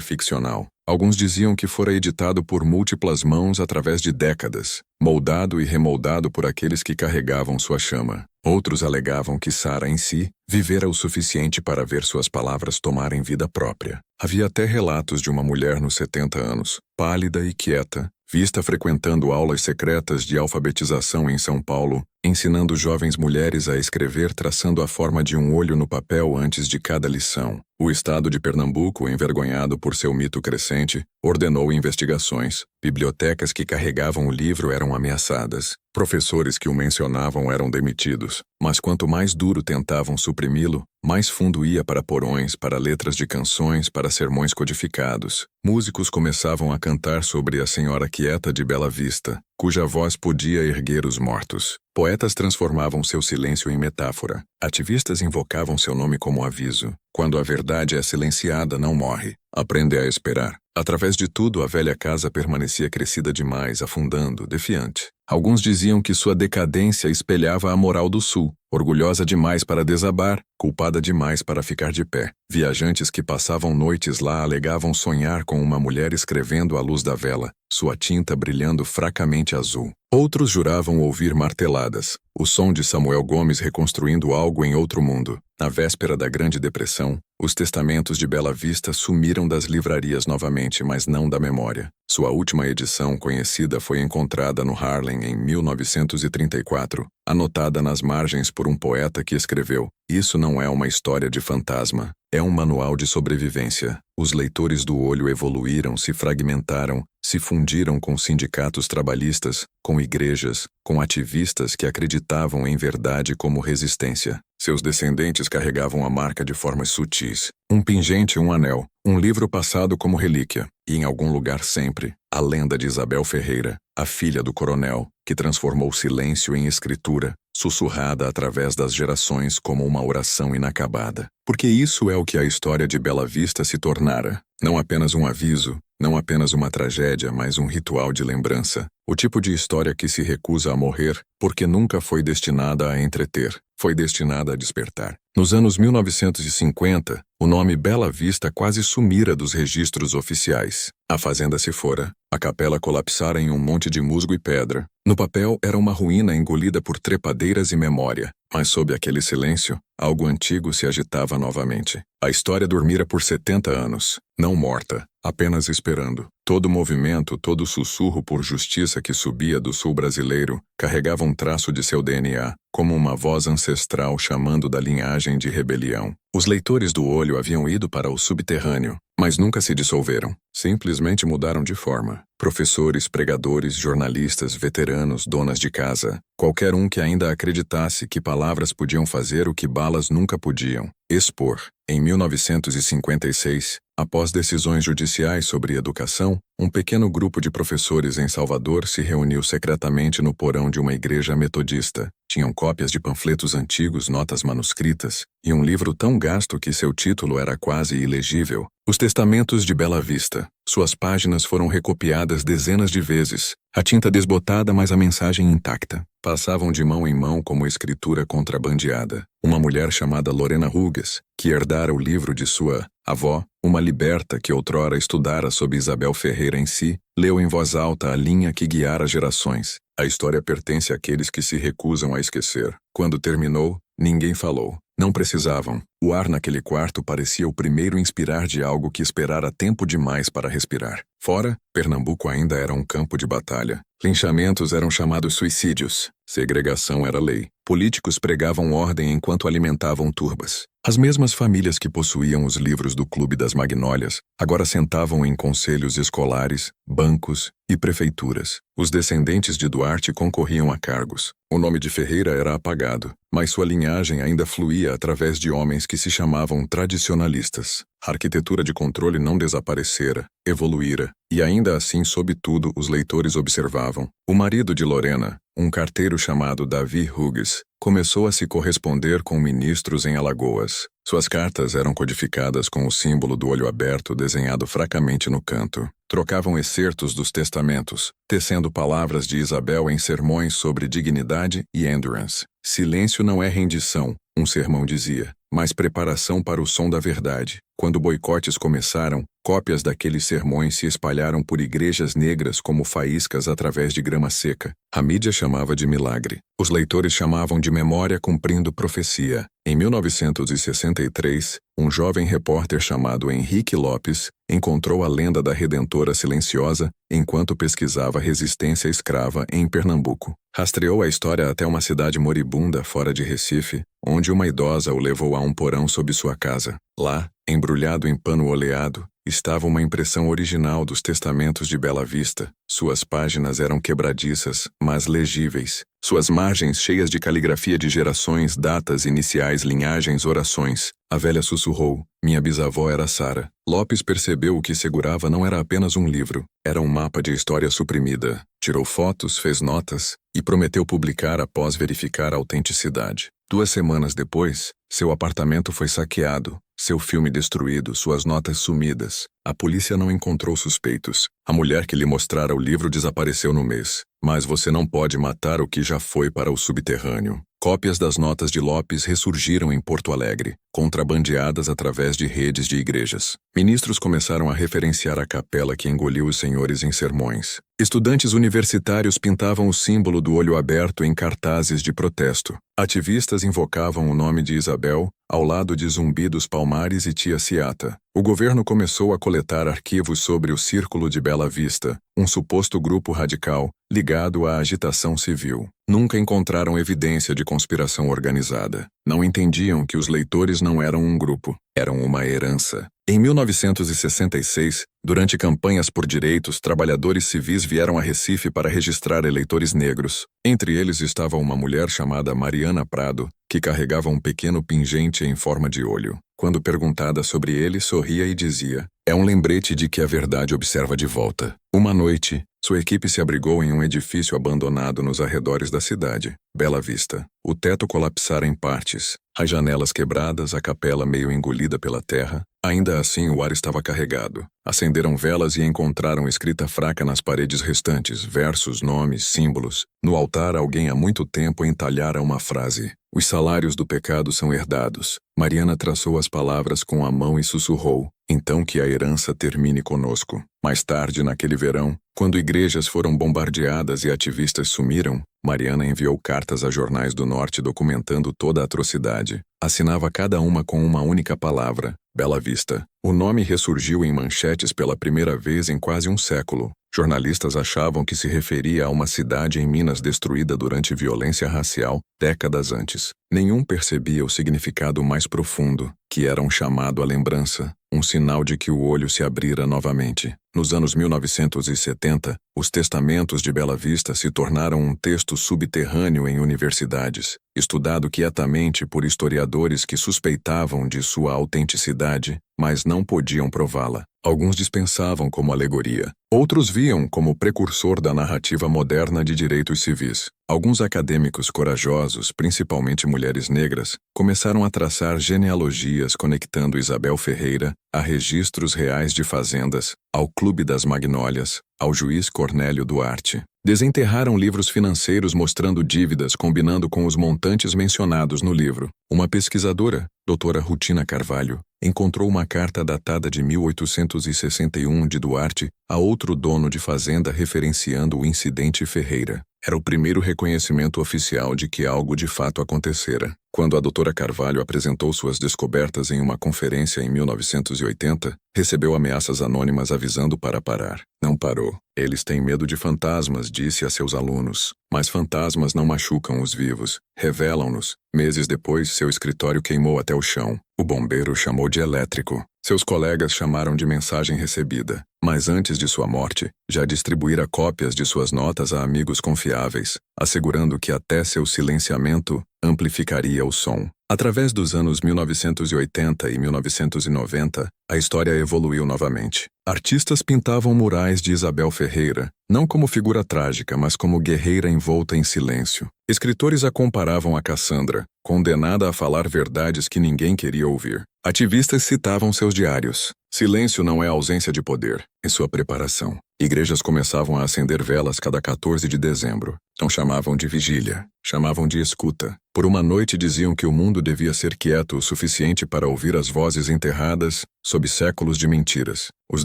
ficcional. Alguns diziam que fora editado por múltiplas mãos através de décadas, moldado e remoldado por aqueles que carregavam sua chama. Outros alegavam que Sara em si vivera o suficiente para ver suas palavras tomarem vida própria. Havia até relatos de uma mulher nos 70 anos, pálida e quieta, vista frequentando aulas secretas de alfabetização em São Paulo, ensinando jovens mulheres a escrever traçando a forma de um olho no papel antes de cada lição. O estado de Pernambuco, envergonhado por seu mito crescente, ordenou investigações. Bibliotecas que carregavam o livro eram ameaçadas. Professores que o mencionavam eram demitidos. Mas quanto mais duro tentavam suprimi-lo, mais fundo ia para porões, para letras de canções, para sermões codificados. Músicos começavam a cantar sobre a Senhora Quieta de Bela Vista, cuja voz podia erguer os mortos. Poetas transformavam seu silêncio em metáfora. Ativistas invocavam seu nome como aviso. Quando a verdade é silenciada, não morre. Aprende a esperar. Através de tudo, a velha casa permanecia crescida demais, afundando, defiante. Alguns diziam que sua decadência espelhava a moral do Sul, orgulhosa demais para desabar, culpada demais para ficar de pé. Viajantes que passavam noites lá alegavam sonhar com uma mulher escrevendo à luz da vela, sua tinta brilhando fracamente azul. Outros juravam ouvir marteladas, o som de Samuel Gomes reconstruindo algo em outro mundo. Na véspera da Grande Depressão, os testamentos de Bela Vista sumiram das livrarias novamente, mas não da memória. Sua última edição conhecida foi encontrada no Harlem em 1934, anotada nas margens por um poeta que escreveu: "Isso não é uma história de fantasma, é um manual de sobrevivência." Os leitores do olho evoluíram, se fragmentaram, se fundiram com sindicatos trabalhistas, com igrejas, com ativistas que acreditavam em verdade como resistência. Seus descendentes carregavam a marca de formas sutis. Um pingente, um anel, um livro passado como relíquia. E em algum lugar sempre, a lenda de Isabel Ferreira, a filha do coronel, que transformou silêncio em escritura, sussurrada através das gerações como uma oração inacabada. Porque isso é o que a história de Bela Vista se tornara. Não apenas um aviso, não apenas uma tragédia, mas um ritual de lembrança. O tipo de história que se recusa a morrer porque nunca foi destinada a entreter, foi destinada a despertar. Nos anos 1950, o nome Bela Vista quase sumira dos registros oficiais. A fazenda se fora, a capela colapsara em um monte de musgo e pedra. No papel, era uma ruína engolida por trepadeiras e memória, mas sob aquele silêncio, algo antigo se agitava novamente. A história dormira por 70 anos, não morta, apenas esperando. Todo movimento, todo sussurro por justiça que subia do sul brasileiro carregava um traço de seu DNA, como uma voz ancestral chamando da linhagem de rebelião. Os leitores do Olho haviam ido para o subterrâneo, mas nunca se dissolveram. Simplesmente mudaram de forma. Professores, pregadores, jornalistas, veteranos, donas de casa, qualquer um que ainda acreditasse que palavras podiam fazer o que balas nunca podiam, expor. Em 1956, após decisões judiciais sobre educação, um pequeno grupo de professores em Salvador se reuniu secretamente no porão de uma igreja metodista. Tinham cópias de panfletos antigos, notas manuscritas, e um livro tão gasto que seu título era quase ilegível. Os Testamentos de Bela Vista. Suas páginas foram recopiadas dezenas de vezes, a tinta desbotada, mas a mensagem intacta. Passavam de mão em mão como escritura contrabandeada. Uma mulher chamada Lorena Hugues, que herdara o livro de sua avó, uma liberta que outrora estudara sob Isabel Ferreira em si, leu em voz alta a linha que guiara gerações. A história pertence àqueles que se recusam a esquecer. Quando terminou, ninguém falou. Não precisavam. O ar naquele quarto parecia o primeiro inspirar de algo que esperara tempo demais para respirar. Fora, Pernambuco ainda era um campo de batalha. Linchamentos eram chamados suicídios. Segregação era lei. Políticos pregavam ordem enquanto alimentavam turbas. As mesmas famílias que possuíam os livros do Clube das Magnólias agora sentavam em conselhos escolares, bancos e prefeituras. Os descendentes de Duarte concorriam a cargos. O nome de Ferreira era apagado, mas sua linhagem ainda fluía através de homens que se chamavam tradicionalistas. A arquitetura de controle não desaparecera, evoluíra, e ainda assim, sob tudo, os leitores observavam. O marido de Lorena, um carteiro chamado Davi Hugues, começou a se corresponder com ministros em Alagoas. Suas cartas eram codificadas com o símbolo do olho aberto desenhado fracamente no canto. Trocavam excertos dos testamentos, tecendo palavras de Isabel em sermões sobre dignidade e endurance. Silêncio não é rendição, um sermão dizia, mas preparação para o som da verdade. Quando boicotes começaram, cópias daqueles sermões se espalharam por igrejas negras como faíscas através de grama seca. A mídia chamava de milagre. Os leitores chamavam de memória cumprindo profecia. Em 1963, um jovem repórter chamado Henrique Lopes encontrou a lenda da Redentora silenciosa enquanto pesquisava resistência escrava em Pernambuco. Rastreou a história até uma cidade moribunda fora de Recife, onde uma idosa o levou a um porão sob sua casa. Lá, embrulhado em pano oleado, estava uma impressão original dos Testamentos de Bela Vista. Suas páginas eram quebradiças, mas legíveis. Suas margens cheias de caligrafia de gerações, datas, iniciais, linhagens, orações. A velha sussurrou. Minha bisavó era Sara. Lopes percebeu o que segurava não era apenas um livro. Era um mapa de história suprimida. Tirou fotos, fez notas e prometeu publicar após verificar a autenticidade. 2 semanas depois, seu apartamento foi saqueado, seu filme destruído, suas notas sumidas. A polícia não encontrou suspeitos. A mulher que lhe mostrara o livro desapareceu no mês. Mas você não pode matar o que já foi para o subterrâneo. Cópias das notas de Lopes ressurgiram em Porto Alegre, contrabandeadas através de redes de igrejas. Ministros começaram a referenciar a capela que engoliu os senhores em sermões. Estudantes universitários pintavam o símbolo do olho aberto em cartazes de protesto. Ativistas invocavam o nome de Isabel, ao lado de Zumbi dos Palmares e Tia Ciata. O governo começou a coletar arquivos sobre o Círculo de Bela Vista, um suposto grupo radical ligado à agitação civil. Nunca encontraram evidência de conspiração organizada. Não entendiam que os leitores não eram um grupo, eram uma herança. Em 1966, durante campanhas por direitos, trabalhadores civis vieram a Recife para registrar eleitores negros. Entre eles estava uma mulher chamada Mariana Prado, que carregava um pequeno pingente em forma de olho. Quando perguntada sobre ele, sorria e dizia: é um lembrete de que a verdade observa de volta. Uma noite, sua equipe se abrigou em um edifício abandonado nos arredores da cidade, Bela Vista. O teto colapsara em partes, as janelas quebradas, a capela meio engolida pela terra. Ainda assim, o ar estava carregado. Acenderam velas e encontraram escrita fraca nas paredes restantes, versos, nomes, símbolos. No altar, alguém há muito tempo entalhara uma frase: os salários do pecado são herdados. Mariana traçou as palavras com a mão e sussurrou: então que a herança termine conosco. Mais tarde, naquele verão, quando igrejas foram bombardeadas e ativistas sumiram, Mariana enviou cartas a jornais do norte documentando toda a atrocidade. Assinava cada uma com uma única palavra: Bela Vista. O nome ressurgiu em manchetes pela primeira vez em quase um século. Jornalistas achavam que se referia a uma cidade em Minas destruída durante violência racial décadas antes. Nenhum percebia o significado mais profundo, que era um chamado à lembrança, um sinal de que o olho se abrira novamente. Nos anos 1970, os testamentos de Bela Vista se tornaram um texto subterrâneo em universidades, estudado quietamente por historiadores que suspeitavam de sua autenticidade, mas não podiam prová-la. Alguns dispensavam como alegoria. Outros viam como precursor da narrativa moderna de direitos civis. Alguns acadêmicos corajosos, principalmente mulheres negras, começaram a traçar genealogias conectando Isabel Ferreira a registros reais de fazendas, ao Clube das Magnólias, ao juiz Cornélio Duarte. Desenterraram livros financeiros mostrando dívidas combinando com os montantes mencionados no livro. Uma pesquisadora, doutora Rutina Carvalho, encontrou uma carta datada de 1861 de Duarte a outro dono de fazenda referenciando o incidente Ferreira. Era o primeiro reconhecimento oficial de que algo de fato acontecera. Quando a doutora Carvalho apresentou suas descobertas em uma conferência em 1980, recebeu ameaças anônimas avisando para parar. Não parou. Eles têm medo de fantasmas, disse a seus alunos. Mas fantasmas não machucam os vivos, revelam-nos. Meses depois, seu escritório queimou até o chão. O bombeiro chamou de elétrico. Seus colegas chamaram de mensagem recebida. Mas antes de sua morte, já distribuíra cópias de suas notas a amigos confiáveis, assegurando que até seu silenciamento amplificaria o som. Através dos anos 1980 e 1990, a história evoluiu novamente. Artistas pintavam murais de Isabel Ferreira, não como figura trágica, mas como guerreira envolta em silêncio. Escritores a comparavam a Cassandra, condenada a falar verdades que ninguém queria ouvir. Ativistas citavam seus diários. Silêncio não é ausência de poder, em sua preparação. Igrejas começavam a acender velas cada 14 de dezembro. Não chamavam de vigília, chamavam de escuta. Por uma noite diziam que o mundo devia ser quieto o suficiente para ouvir as vozes enterradas sob séculos de mentiras. Os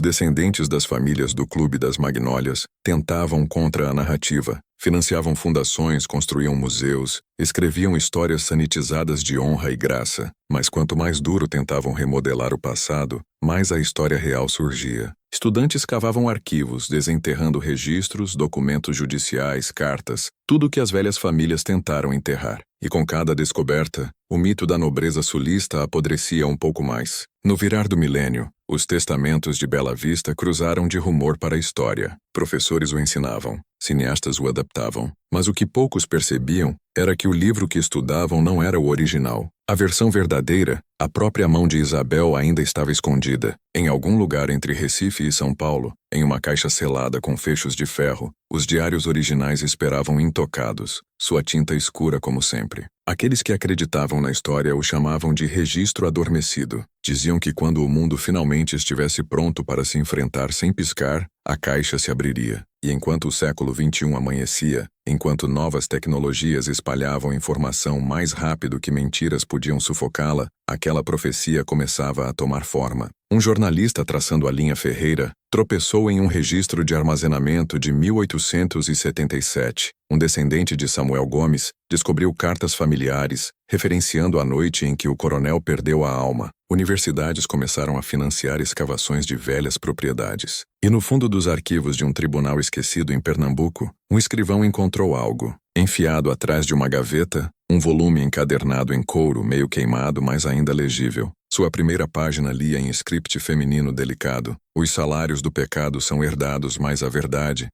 descendentes das famílias do Clube das Magnólias tentavam contra a narrativa, financiavam fundações, construíam museus, escreviam histórias sanitizadas de honra e graça. Mas quanto mais duro tentavam remodelar o passado, mais a história real surgia. Estudantes cavavam arquivos, desenterrando registros, documentos judiciais, cartas, tudo que as velhas famílias tentaram enterrar. E com cada descoberta, o mito da nobreza sulista apodrecia um pouco mais. No virar do milênio, os testamentos de Bela Vista cruzaram de rumor para a história. Professores o ensinavam, cineastas o adaptavam, mas o que poucos percebiam era que o livro que estudavam não era o original. A versão verdadeira, a própria mão de Isabel ainda estava escondida. Em algum lugar entre Recife e São Paulo, em uma caixa selada com fechos de ferro, os diários originais esperavam intocados, sua tinta escura como sempre. Aqueles que acreditavam na história o chamavam de registro adormecido. Diziam que quando o mundo finalmente estivesse pronto para se enfrentar sem piscar, a caixa se abriria. E enquanto o século XXI amanhecia, enquanto novas tecnologias espalhavam informação mais rápido que mentiras podiam sufocá-la, aquela profecia começava a tomar forma. Um jornalista traçando a linha Ferreira tropeçou em um registro de armazenamento de 1877. Um descendente de Samuel Gomes descobriu cartas familiares, referenciando a noite em que o coronel perdeu a alma. Universidades começaram a financiar escavações de velhas propriedades. E no fundo dos arquivos de um tribunal esquecido em Pernambuco, um escrivão encontrou algo. Enfiado atrás de uma gaveta, um volume encadernado em couro meio queimado, mas ainda legível. Sua primeira página lia em script feminino delicado. Os salários do pecado são herdados, mas a verdade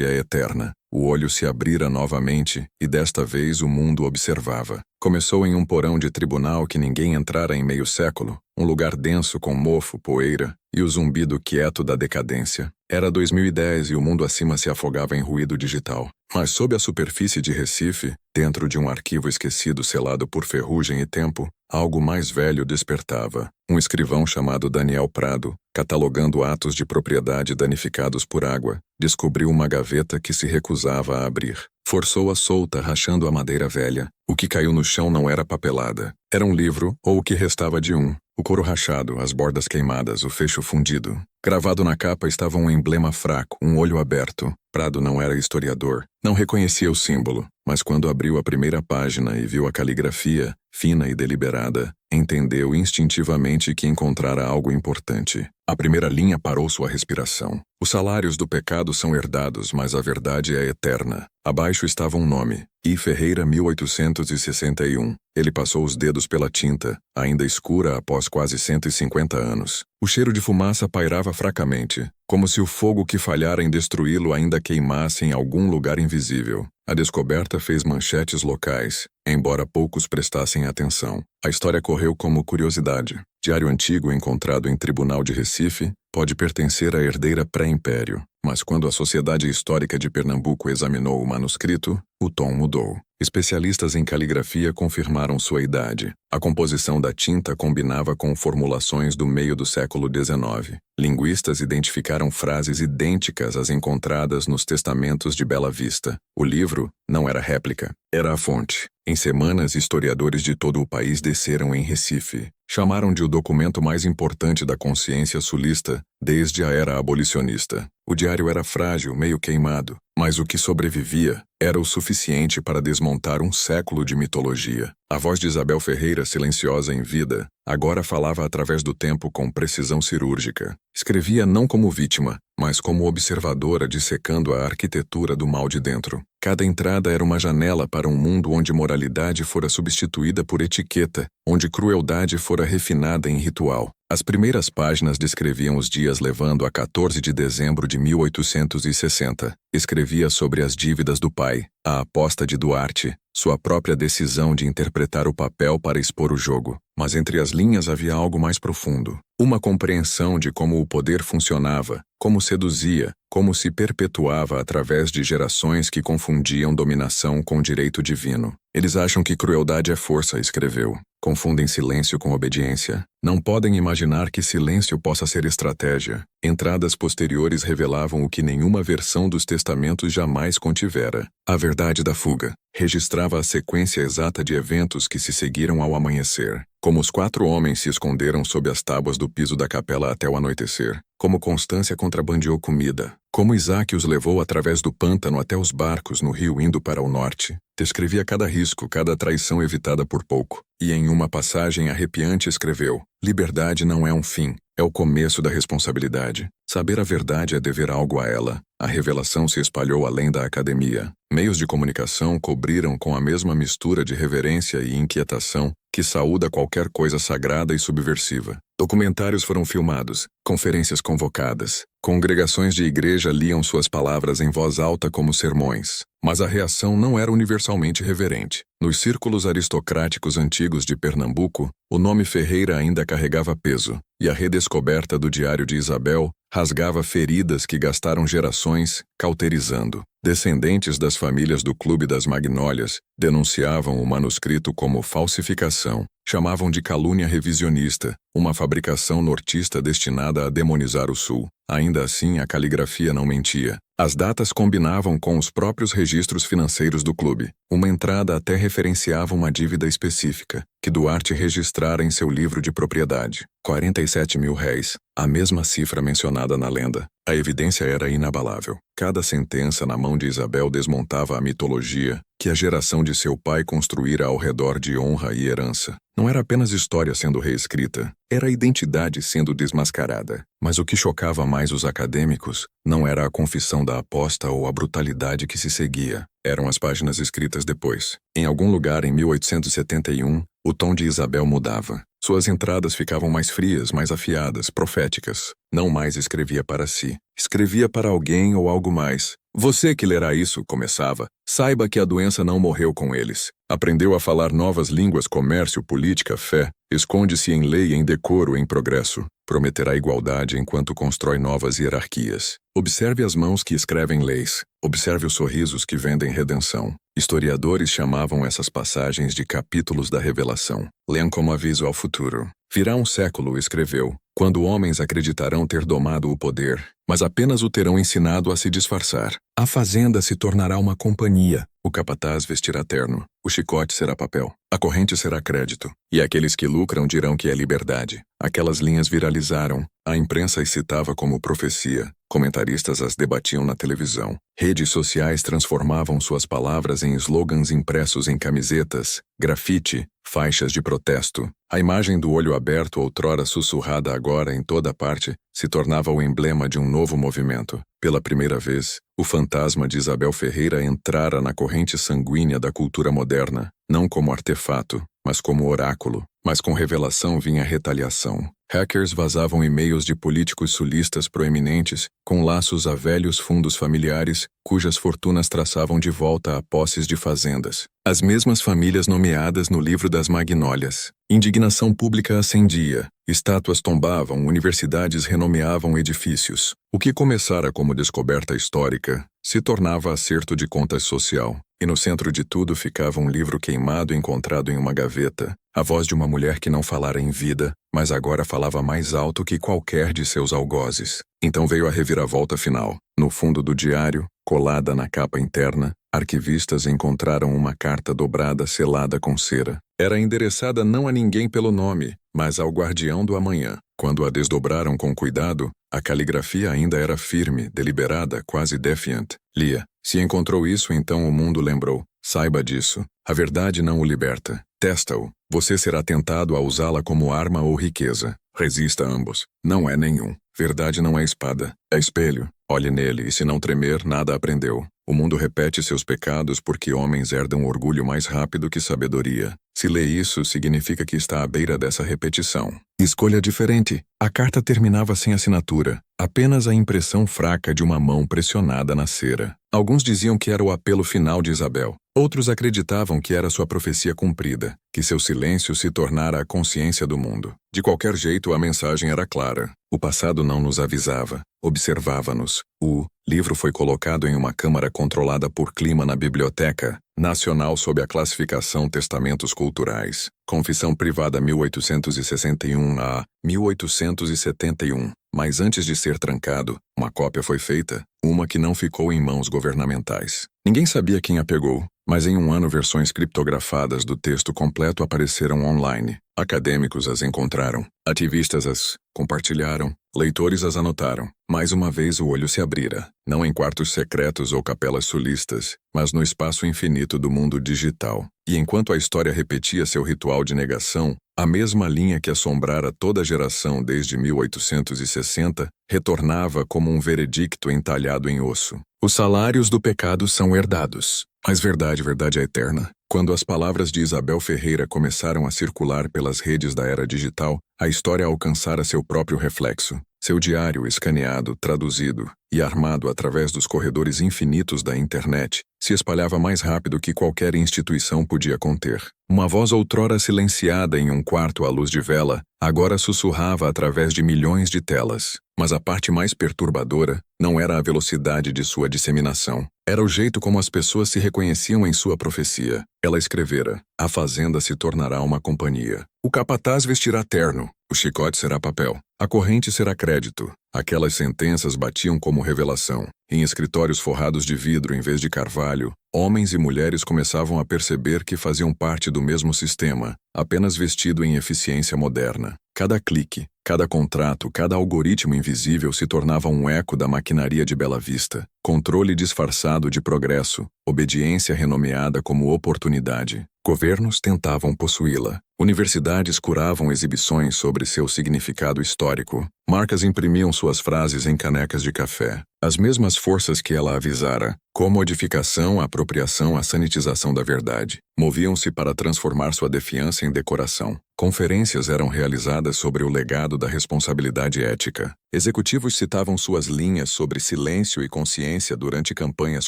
é eterna. O olho se abrira novamente, e desta vez o mundo observava. Começou em um porão de tribunal que ninguém entrara em meio século, um lugar denso com mofo, poeira, e o zumbido quieto da decadência. Era 2010 e o mundo acima se afogava em ruído digital. Mas sob a superfície de Recife, dentro de um arquivo esquecido selado por ferrugem e tempo, algo mais velho despertava. Um escrivão chamado Daniel Prado, catalogando atos de propriedade danificados por água, descobriu uma gaveta que se recusava a abrir. Forçou-a solta, rachando a madeira velha. O que caiu no chão não era papelada. Era um livro, ou o que restava de um. O couro rachado, as bordas queimadas, o fecho fundido. Gravado na capa estava um emblema fraco, um olho aberto. Prado não era historiador, não reconhecia o símbolo, mas quando abriu a primeira página e viu a caligrafia, fina e deliberada, entendeu instintivamente que encontrara algo importante. A primeira linha parou sua respiração. Os salários do pecado são herdados, mas a verdade é eterna. Abaixo estava um nome: I. Ferreira, 1861. Ele passou os dedos pela tinta, ainda escura após quase 150 anos. O cheiro de fumaça pairava fracamente, como se o fogo que falhara em destruí-lo ainda queimasse em algum lugar invisível. A descoberta fez manchetes locais, embora poucos prestassem atenção. A história correu como curiosidade. Diário antigo encontrado em Tribunal de Recife pode pertencer à herdeira pré-império, mas quando a Sociedade Histórica de Pernambuco examinou o manuscrito, o tom mudou. Especialistas em caligrafia confirmaram sua idade. A composição da tinta combinava com formulações do meio do século XIX. Linguistas identificaram frases idênticas às encontradas nos testamentos de Bela Vista. O livro não era réplica, era a fonte. Em semanas, historiadores de todo o país desceram em Recife. Chamaram de o documento mais importante da consciência sulista desde a era abolicionista. O diário era frágil, meio queimado, mas o que sobrevivia era o suficiente para desmontar um século de mitologia. A voz de Isabel Ferreira, silenciosa em vida, agora falava através do tempo com precisão cirúrgica. Escrevia não como vítima, mas como observadora dissecando a arquitetura do mal de dentro. Cada entrada era uma janela para um mundo onde moralidade fora substituída por etiqueta, onde crueldade fora refinada em ritual. As primeiras páginas descreviam os dias levando a 14 de dezembro de 1860. Escrevia sobre as dívidas do pai, a aposta de Duarte, sua própria decisão de interpretar o papel para expor o jogo. Mas entre as linhas havia algo mais profundo. Uma compreensão de como o poder funcionava, como seduzia, como se perpetuava através de gerações que confundiam dominação com direito divino. Eles acham que crueldade é força, escreveu. Confundem silêncio com obediência. Não podem imaginar que silêncio possa ser estratégia. Entradas posteriores revelavam o que nenhuma versão dos testamentos jamais contivera. A verdade da fuga. Registrava a sequência exata de eventos que se seguiram ao amanhecer. Como os 4 homens se esconderam sob as tábuas do piso da capela até o anoitecer. Como Constância contrabandeou comida. Como Isaac os levou através do pântano até os barcos no rio indo para o norte. Descrevia cada risco, cada traição evitada por pouco. E em uma passagem arrepiante escreveu: liberdade não é um fim, é o começo da responsabilidade. Saber a verdade é dever algo a ela. A revelação se espalhou além da academia. Meios de comunicação cobriram com a mesma mistura de reverência e inquietação que saúda qualquer coisa sagrada e subversiva. Documentários foram filmados, conferências convocadas, congregações de igreja liam suas palavras em voz alta como sermões. Mas a reação não era universalmente reverente. Nos círculos aristocráticos antigos de Pernambuco, o nome Ferreira ainda carregava peso, e a redescoberta do Diário de Isabel rasgava feridas que gastaram gerações cauterizando. Descendentes das famílias do Clube das Magnólias denunciavam o manuscrito como falsificação, chamavam de calúnia revisionista, uma fabricação nortista destinada a demonizar o Sul. Ainda assim, a caligrafia não mentia. As datas combinavam com os próprios registros financeiros do clube. Uma entrada até referenciava uma dívida específica, que Duarte registrara em seu livro de propriedade. 47 mil réis, a mesma cifra mencionada na lenda. A evidência era inabalável. Cada sentença na mão de Isabel desmontava a mitologia que a geração de seu pai construíra ao redor de honra e herança. Não era apenas história sendo reescrita, era a identidade sendo desmascarada. Mas o que chocava mais os acadêmicos não era a confissão da aposta ou a brutalidade que se seguia. Eram as páginas escritas depois. Em algum lugar em 1871, o tom de Isabel mudava. Suas entradas ficavam mais frias, mais afiadas, proféticas. Não mais escrevia para si. Escrevia para alguém ou algo mais. Você que lerá isso, começava, saiba que a doença não morreu com eles. Aprendeu a falar novas línguas, comércio, política, fé. Esconde-se em lei, em decoro, em progresso. Prometerá igualdade enquanto constrói novas hierarquias. Observe as mãos que escrevem leis. Observe os sorrisos que vendem redenção. Historiadores chamavam essas passagens de capítulos da revelação. Leam como aviso ao futuro. Virá um século, escreveu, quando homens acreditarão ter domado o poder, mas apenas o terão ensinado a se disfarçar. A fazenda se tornará uma companhia. O capataz vestirá terno. O chicote será papel. A corrente será crédito. E aqueles que lucram dirão que é liberdade. Aquelas linhas viralizaram. A imprensa as citava como profecia. Comentaristas as debatiam na televisão. Redes sociais transformavam suas palavras em slogans impressos em camisetas, grafite, faixas de protesto. A imagem do olho aberto, outrora sussurrada agora em toda parte, se tornava o emblema de um novo movimento. Pela primeira vez, o fantasma de Isabel Ferreira entrara na corrente sanguínea da cultura moderna, não como artefato, mas como oráculo. Mas com revelação vinha retaliação. Hackers vazavam e-mails de políticos sulistas proeminentes, com laços a velhos fundos familiares, cujas fortunas traçavam de volta a posses de fazendas. As mesmas famílias nomeadas no livro das Magnólias. Indignação pública acendia. Estátuas tombavam, universidades renomeavam edifícios. O que começara como descoberta histórica se tornava acerto de contas social. E no centro de tudo ficava um livro queimado encontrado em uma gaveta. A voz de uma mulher que não falara em vida, mas agora falava mais alto que qualquer de seus algozes. Então veio a reviravolta final. No fundo do diário, colada na capa interna, arquivistas encontraram uma carta dobrada selada com cera. Era endereçada não a ninguém pelo nome, mas ao guardião do amanhã. Quando a desdobraram com cuidado, a caligrafia ainda era firme, deliberada, quase defiant. Lia: se encontrou isso, então o mundo lembrou. Saiba disso. A verdade não o liberta. Testa-o. Você será tentado a usá-la como arma ou riqueza. Resista a ambos. Não é nenhum. Verdade não é espada. É espelho. Olhe nele e se não tremer, nada aprendeu. O mundo repete seus pecados porque homens herdam orgulho mais rápido que sabedoria. Se lê isso, significa que está à beira dessa repetição. Escolha diferente. A carta terminava sem assinatura, apenas a impressão fraca de uma mão pressionada na cera. Alguns diziam que era o apelo final de Isabel. Outros acreditavam que era sua profecia cumprida, que seu silêncio se tornara a consciência do mundo. De qualquer jeito, a mensagem era clara. O passado não nos avisava, observava-nos. O livro foi colocado em uma câmara controlada por clima na Biblioteca Nacional sob a classificação Testamentos Culturais. Confissão Privada 1861 a 1871. Mas antes de ser trancado, uma cópia foi feita, uma que não ficou em mãos governamentais. Ninguém sabia quem a pegou, mas em um ano versões criptografadas do texto completo apareceram online. Acadêmicos as encontraram, ativistas as compartilharam, leitores as anotaram. Mais uma vez o olho se abrira, não em quartos secretos ou capelas sulistas, mas no espaço infinito do mundo digital. E enquanto a história repetia seu ritual de negação, a mesma linha que assombrara toda a geração desde 1860 retornava como um veredicto entalhado em osso. Os salários do pecado são herdados. Mas verdade é eterna. Quando as palavras de Isabel Ferreira começaram a circular pelas redes da era digital, a história alcançara seu próprio reflexo. Seu diário escaneado, traduzido e armado através dos corredores infinitos da internet, se espalhava mais rápido que qualquer instituição podia conter. Uma voz outrora silenciada em um quarto à luz de vela, agora sussurrava através de milhões de telas. Mas a parte mais perturbadora não era a velocidade de sua disseminação. Era o jeito como as pessoas se reconheciam em sua profecia. Ela escrevera: a fazenda se tornará uma companhia. O capataz vestirá terno. O chicote será papel. A corrente será crédito. Aquelas sentenças batiam como revelação. Em escritórios forrados de vidro em vez de carvalho, homens e mulheres começavam a perceber que faziam parte do mesmo sistema, apenas vestido em eficiência moderna. Cada clique, cada contrato, cada algoritmo invisível se tornava um eco da maquinaria de Bela Vista. Controle disfarçado de progresso, obediência renomeada como oportunidade. Governos tentavam possuí-la. Universidades curavam exibições sobre seu significado histórico. Marcas imprimiam suas frases em canecas de café. As mesmas forças que ela avisara, comodificação, apropriação, a sanitização da verdade, moviam-se para transformar sua defiança em decoração. Conferências eram realizadas sobre o legado da responsabilidade ética. Executivos citavam suas linhas sobre silêncio e consciência durante campanhas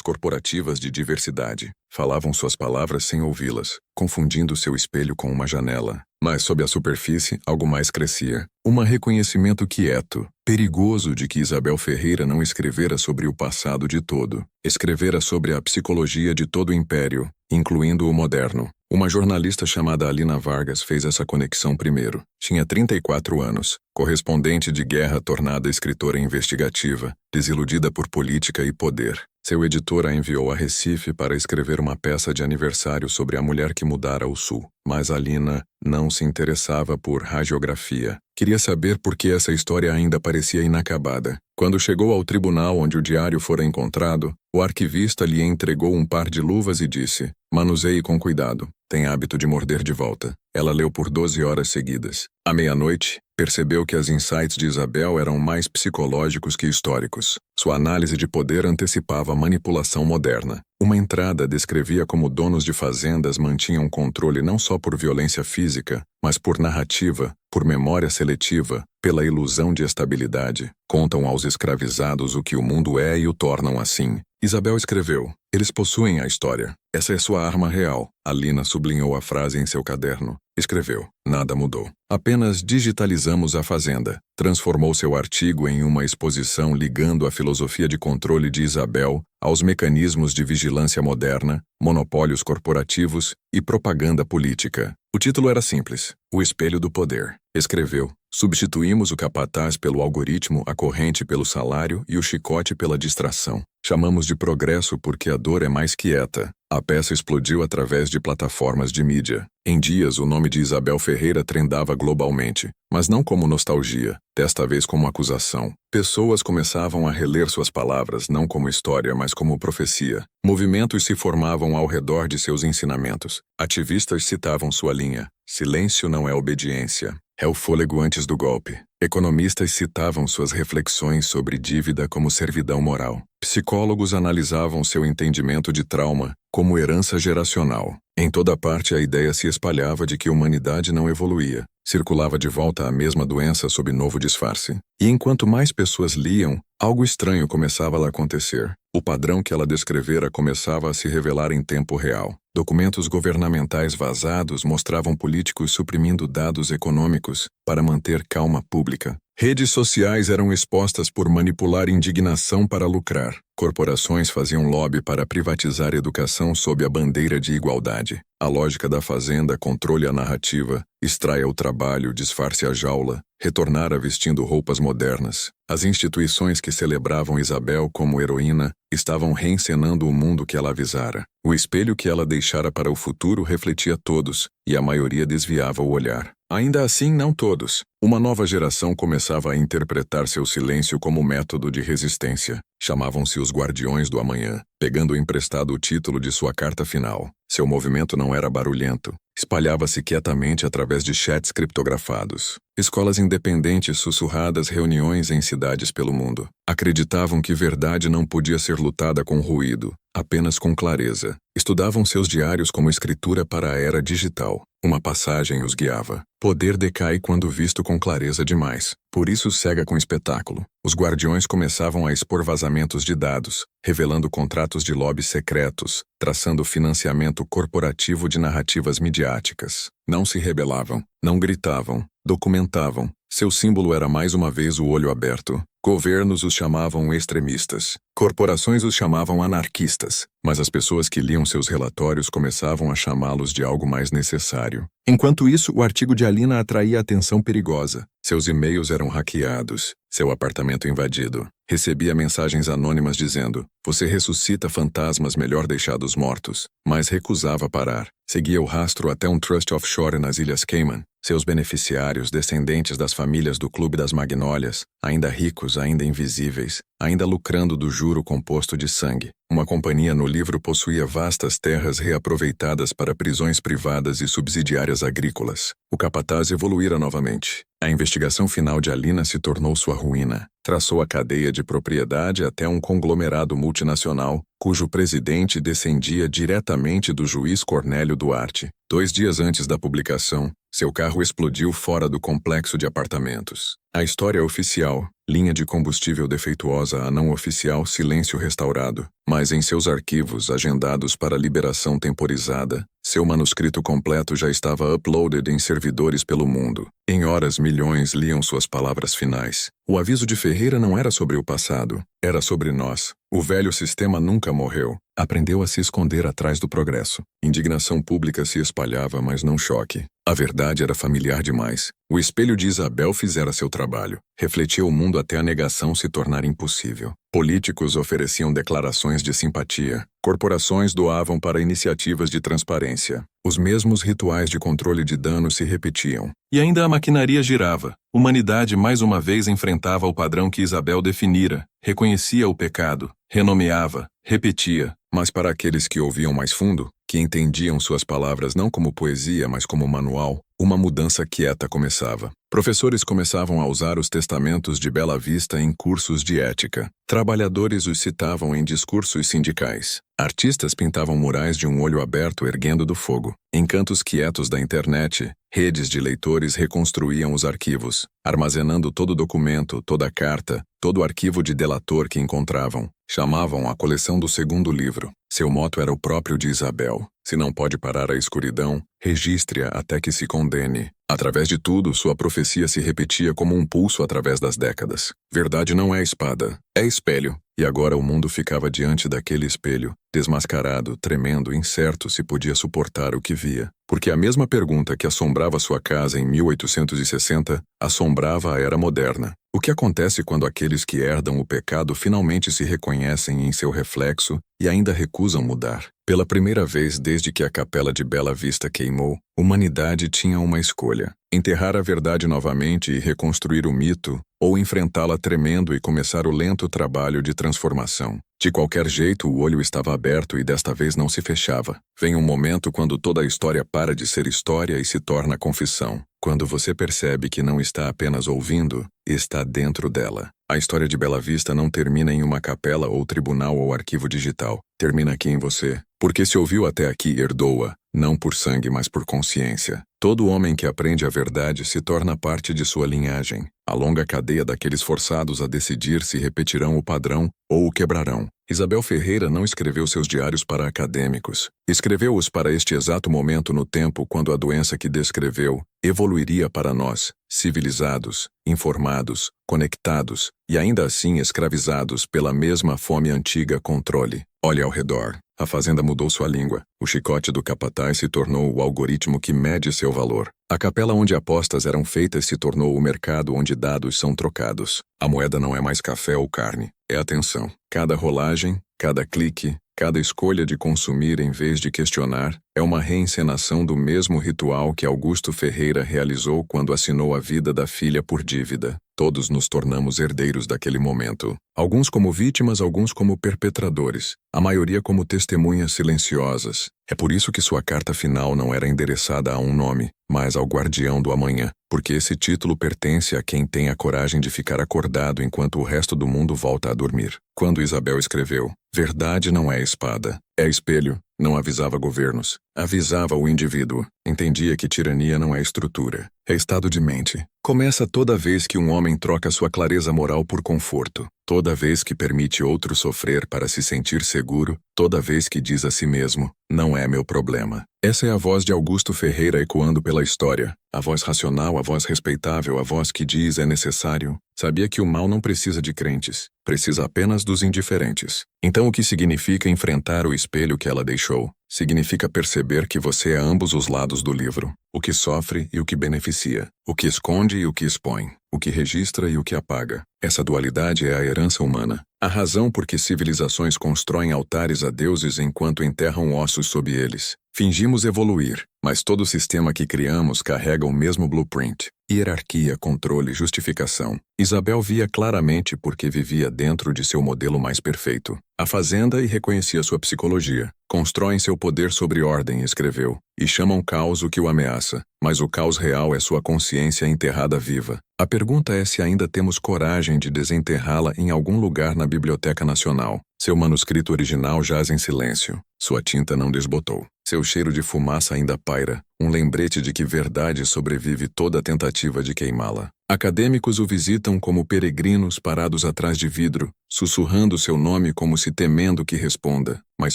corporativas de diversidade. Falavam suas palavras sem ouvi-las, confundindo seu espelho com uma janela. Mas sob a superfície, algo mais crescia. Um reconhecimento quieto, perigoso de que Isabel Ferreira não escrevera sobre o passado de todo. Escrevera sobre a psicologia de todo o império, incluindo o moderno. Uma jornalista chamada Alina Vargas fez essa conexão primeiro. Tinha 34 anos, correspondente de guerra tornada escritora investigativa, desiludida por política e poder. Seu editor a enviou a Recife para escrever uma peça de aniversário sobre a mulher que mudara o Sul. Mas Alina não se interessava por hagiografia. Queria saber por que essa história ainda parecia inacabada. Quando chegou ao tribunal onde o diário fora encontrado, o arquivista lhe entregou um par de luvas e disse: "Manuseie com cuidado. Tem hábito de morder de volta." Ela leu por 12 horas seguidas. À meia-noite, percebeu que as insights de Isabel eram mais psicológicos que históricos. Sua análise de poder antecipava a manipulação moderna. Uma entrada descrevia como donos de fazendas mantinham controle não só por violência física, mas por narrativa, por memória seletiva, pela ilusão de estabilidade. Contam aos escravizados o que o mundo é e o tornam assim. Isabel escreveu: "Eles possuem a história. Essa é sua arma real." Alina sublinhou a frase em seu caderno. Escreveu: "Nada mudou. Apenas digitalizamos a fazenda." Transformou seu artigo em uma exposição ligando a filosofia de controle de Isabel aos mecanismos de vigilância moderna, monopólios corporativos e propaganda política. O título era simples: O Espelho do Poder. Escreveu: "Substituímos o capataz pelo algoritmo, a corrente pelo salário e o chicote pela distração. Chamamos de progresso porque a dor é mais quieta." A peça explodiu através de plataformas de mídia. Em dias, o nome de Isabel Ferreira trendava globalmente, mas não como nostalgia, desta vez como acusação. Pessoas começavam a reler suas palavras não como história, mas como profecia. Movimentos se formavam ao redor de seus ensinamentos. Ativistas citavam sua linha: "Silêncio não é obediência. É o fôlego antes do golpe." Economistas citavam suas reflexões sobre dívida como servidão moral. Psicólogos analisavam seu entendimento de trauma como herança geracional. Em toda parte a ideia se espalhava de que a humanidade não evoluía. Circulava de volta a mesma doença sob novo disfarce. E enquanto mais pessoas liam, algo estranho começava a acontecer. O padrão que ela descrevera começava a se revelar em tempo real. Documentos governamentais vazados mostravam políticos suprimindo dados econômicos para manter calma pública. Redes sociais eram expostas por manipular indignação para lucrar. Corporações faziam lobby para privatizar educação sob a bandeira de igualdade. A lógica da fazenda controle a narrativa, extraia o trabalho, disfarce a jaula, retornara vestindo roupas modernas. As instituições que celebravam Isabel como heroína estavam reencenando o mundo que ela avisara. O espelho que ela deixara para o futuro refletia todos, e a maioria desviava o olhar. Ainda assim, não todos. Uma nova geração começava a interpretar seu silêncio como método de resistência. Chamavam-se os Guardiões do Amanhã, pegando emprestado o título de sua carta final. Seu movimento não era barulhento. Espalhava-se quietamente através de chats criptografados. Escolas independentes sussurradas, reuniões em cidades pelo mundo. Acreditavam que verdade não podia ser lutada com ruído, apenas com clareza. Estudavam seus diários como escritura para a era digital. Uma passagem os guiava. Poder decai quando visto com clareza demais. Por isso cega com espetáculo. Os guardiões começavam a expor vazamentos de dados, revelando contratos de lobbies secretos, traçando financiamento corporativo de narrativas midiáticas. Não se rebelavam, não gritavam, documentavam. Seu símbolo era mais uma vez o olho aberto. Governos os chamavam extremistas. Corporações os chamavam anarquistas. Mas as pessoas que liam seus relatórios começavam a chamá-los de algo mais necessário. Enquanto isso, o artigo de Alina atraía atenção perigosa. Seus e-mails eram hackeados, seu apartamento invadido. Recebia mensagens anônimas dizendo: "Você ressuscita fantasmas melhor deixados mortos." Mas recusava parar. Seguia o rastro até um trust offshore nas Ilhas Cayman. Seus beneficiários, descendentes das famílias do Clube das Magnólias, ainda ricos, ainda invisíveis, ainda lucrando do juro composto de sangue. Uma companhia no livro possuía vastas terras reaproveitadas para prisões privadas e subsidiárias agrícolas. O capataz evoluíra novamente. A investigação final de Alina se tornou sua ruína. Traçou a cadeia de propriedade até um conglomerado multinacional, cujo presidente descendia diretamente do juiz Cornélio Duarte. 2 dias antes da publicação, seu carro explodiu fora do complexo de apartamentos. A história oficial, linha de combustível defeituosa a não oficial, silêncio restaurado. Mas em seus arquivos, agendados para liberação temporizada, seu manuscrito completo já estava uploaded em servidores pelo mundo. Em horas, milhões liam suas palavras finais. O aviso de Ferreira não era sobre o passado, era sobre nós. O velho sistema nunca morreu. Aprendeu a se esconder atrás do progresso. Indignação pública se espalhava, mas não choque. A verdade era familiar demais. O espelho de Isabel fizera seu trabalho. Refletia o mundo até a negação se tornar impossível. Políticos ofereciam declarações de simpatia. Corporações doavam para iniciativas de transparência. Os mesmos rituais de controle de danos se repetiam. E ainda a maquinaria girava. Humanidade mais uma vez enfrentava o padrão que Isabel definira, reconhecia o pecado, renomeava, repetia, mas para aqueles que ouviam mais fundo, que entendiam suas palavras não como poesia, mas como manual, uma mudança quieta começava. Professores começavam a usar os testamentos de Bela Vista em cursos de ética. Trabalhadores os citavam em discursos sindicais. Artistas pintavam murais de um olho aberto erguendo do fogo. Em cantos quietos da internet, redes de leitores reconstruíam os arquivos, armazenando todo documento, toda carta, todo arquivo de delator que encontravam. Chamavam a coleção do segundo livro. Seu moto era o próprio de Isabel. Se não pode parar a escuridão, registre-a até que se condene. Através de tudo, sua profecia se repetia como um pulso através das décadas. Verdade não é espada, é espelho. E agora o mundo ficava diante daquele espelho, desmascarado, tremendo, incerto se podia suportar o que via. Porque a mesma pergunta que assombrava sua casa em 1860, assombrava a era moderna. O que acontece quando aqueles que herdam o pecado finalmente se reconhecem em seu reflexo e ainda recusam mudar? Pela primeira vez desde que a capela de Bela Vista queimou, humanidade tinha uma escolha: enterrar a verdade novamente e reconstruir o mito, ou enfrentá-la tremendo e começar o lento trabalho de transformação. De qualquer jeito, o olho estava aberto e desta vez não se fechava. Vem um momento quando toda a história para de ser história e se torna confissão. Quando você percebe que não está apenas ouvindo, está dentro dela. A história de Bela Vista não termina em uma capela ou tribunal ou arquivo digital. Termina aqui em você. Porque se ouviu até aqui, herdou-a, não por sangue, mas por consciência. Todo homem que aprende a verdade se torna parte de sua linhagem. A longa cadeia daqueles forçados a decidir se repetirão o padrão ou o quebrarão. Isabel Ferreira não escreveu seus diários para acadêmicos. Escreveu-os para este exato momento no tempo quando a doença que descreveu evoluiria para nós, civilizados, informados, conectados, e ainda assim escravizados pela mesma fome antiga controle. Olhe ao redor. A fazenda mudou sua língua. O chicote do capataz se tornou o algoritmo que mede seu valor. A capela onde apostas eram feitas se tornou o mercado onde dados são trocados. A moeda não é mais café ou carne, é atenção. Cada rolagem, cada clique, cada escolha de consumir em vez de questionar, é uma reencenação do mesmo ritual que Augusto Ferreira realizou quando assinou a vida da filha por dívida. Todos nos tornamos herdeiros daquele momento. Alguns como vítimas, alguns como perpetradores. A maioria como testemunhas silenciosas. É por isso que sua carta final não era endereçada a um nome, mas ao guardião do amanhã. Porque esse título pertence a quem tem a coragem de ficar acordado enquanto o resto do mundo volta a dormir. Quando Isabel escreveu, verdade não é espada, é espelho, não avisava governos, avisava o indivíduo. Entendia que tirania não é estrutura, é estado de mente. Começa toda vez que um homem troca sua clareza moral por conforto, toda vez que permite outro sofrer para se sentir seguro, toda vez que diz a si mesmo, não é meu problema. Essa é a voz de Augusto Ferreira ecoando pela história, a voz racional, a voz respeitável, a voz que diz é necessário. Sabia que o mal não precisa de crentes, precisa apenas dos indiferentes. Então o que significa enfrentar o espelho que ela deixou? Significa perceber que você é ambos os lados do livro, o que sofre e o que beneficia, o que esconde e o que expõe, o que registra e o que apaga. Essa dualidade é a herança humana, a razão por que civilizações constroem altares a deuses enquanto enterram ossos sob eles. Fingimos evoluir, mas todo sistema que criamos carrega o mesmo blueprint. Hierarquia, controle, justificação. Isabel via claramente porque vivia dentro de seu modelo mais perfeito. A fazenda e reconhecia sua psicologia. Constroem seu poder sobre ordem, escreveu, e chamam caos o que o ameaça, mas o caos real é sua consciência enterrada viva. A pergunta é se ainda temos coragem de desenterrá-la em algum lugar na Biblioteca Nacional. Seu manuscrito original jaz em silêncio. Sua tinta não desbotou. Seu cheiro de fumaça ainda paira, um lembrete de que verdade sobrevive toda tentativa de queimá-la. Acadêmicos o visitam como peregrinos parados atrás de vidro, sussurrando seu nome como se temendo que responda. mas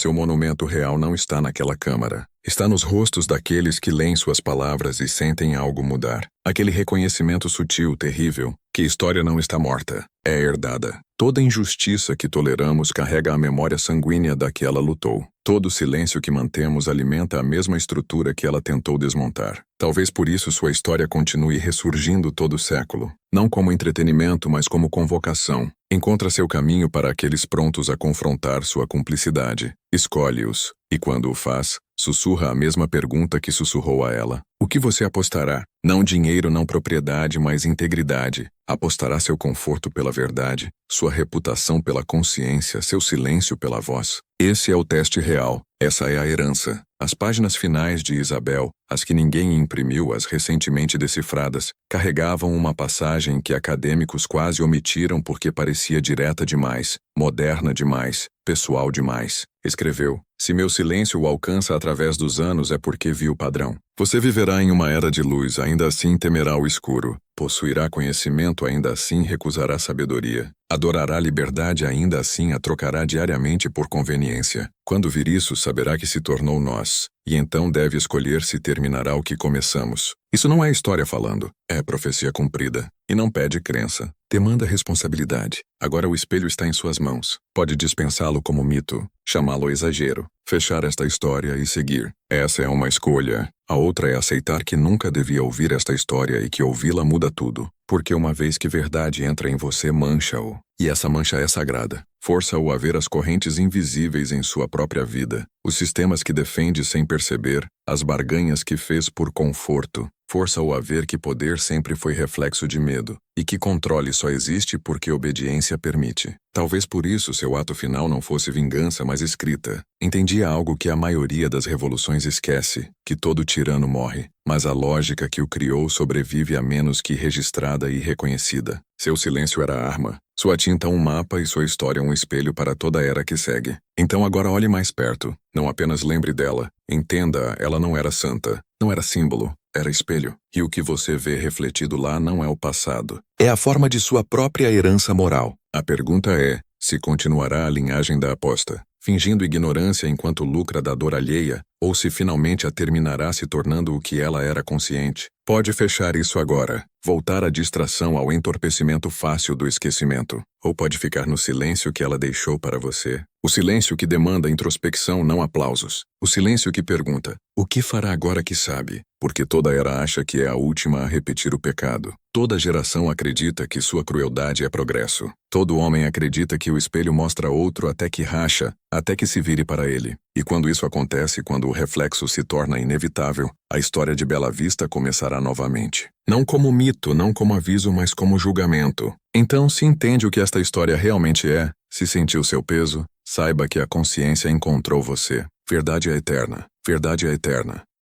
seu monumento real não está naquela câmara. Está nos rostos daqueles que leem suas palavras e sentem algo mudar. Aquele reconhecimento sutil, terrível, que história não está morta, é herdada. Toda injustiça que toleramos carrega a memória sanguínea da que ela lutou. Todo silêncio que mantemos alimenta a mesma estrutura que ela tentou desmontar. Talvez por isso sua história continue ressurgindo todo século. Não como entretenimento, mas como convocação. Encontra seu caminho para aqueles prontos a confrontar sua cumplicidade. Escolhe-os, e quando o faz, sussurra a mesma pergunta que sussurrou a ela. O que você apostará? Não dinheiro, não propriedade, mas integridade. Apostará seu conforto pela verdade, sua reputação pela consciência, seu silêncio pela voz. Esse é o teste real. Essa é a herança. As páginas finais de Isabel, as que ninguém imprimiu, as recentemente decifradas, carregavam uma passagem que acadêmicos quase omitiram porque parecia direta demais, moderna demais, pessoal demais. Escreveu: se meu silêncio o alcança através dos anos é porque vi o padrão. Você viverá em uma era de luz, ainda assim temerá o escuro. Possuirá conhecimento, ainda assim recusará sabedoria. Adorará liberdade, ainda assim a trocará diariamente por conveniência. Quando vir isso, saberá que se tornou nós, e então deve escolher se terminará o que começamos. Isso não é história falando, é profecia cumprida. E não pede crença, demanda responsabilidade. Agora o espelho está em suas mãos. Pode dispensá-lo como mito, chamá-lo exagero, fechar esta história e seguir. Essa é uma escolha. A outra é aceitar que nunca devia ouvir esta história e que ouvi-la muda tudo. Porque uma vez que verdade entra em você, mancha-o. E essa mancha é sagrada. Força-o a ver as correntes invisíveis em sua própria vida, os sistemas que defende sem perceber, as barganhas que fez por conforto. Força-o a ver que poder sempre foi reflexo de medo, e que controle só existe porque obediência permite. Talvez por isso seu ato final não fosse vingança, mas escrita. Entendia algo que a maioria das revoluções esquece, que todo tirano morre, mas a lógica que o criou sobrevive a menos que registrada e reconhecida. Seu silêncio era arma, sua tinta um mapa e sua história um espelho para toda a era que segue. Então agora olhe mais perto, não apenas lembre dela, entenda, ela não era santa, não era símbolo, era espelho. E o que você vê refletido lá não é o passado. É a forma de sua própria herança moral. A pergunta é, se continuará a linhagem da aposta, fingindo ignorância enquanto lucra da dor alheia, ou se finalmente a terminará se tornando o que ela era consciente. Pode fechar isso agora, voltar à distração ao entorpecimento fácil do esquecimento, ou pode ficar no silêncio que ela deixou para você. O silêncio que demanda introspecção, não aplausos. O silêncio que pergunta, o que fará agora que sabe? Porque toda era acha que é a última a repetir o pecado. Toda geração acredita que sua crueldade é progresso. Todo homem acredita que o espelho mostra outro até que racha, até que se vire para ele. E quando isso acontece, quando o reflexo se torna inevitável, a história de Bela Vista começará novamente. Não como mito, não como aviso, mas como julgamento. Então, se entende o que esta história realmente é, se sentiu seu peso, saiba que a consciência encontrou você. Verdade é eterna. Verdade é eterna.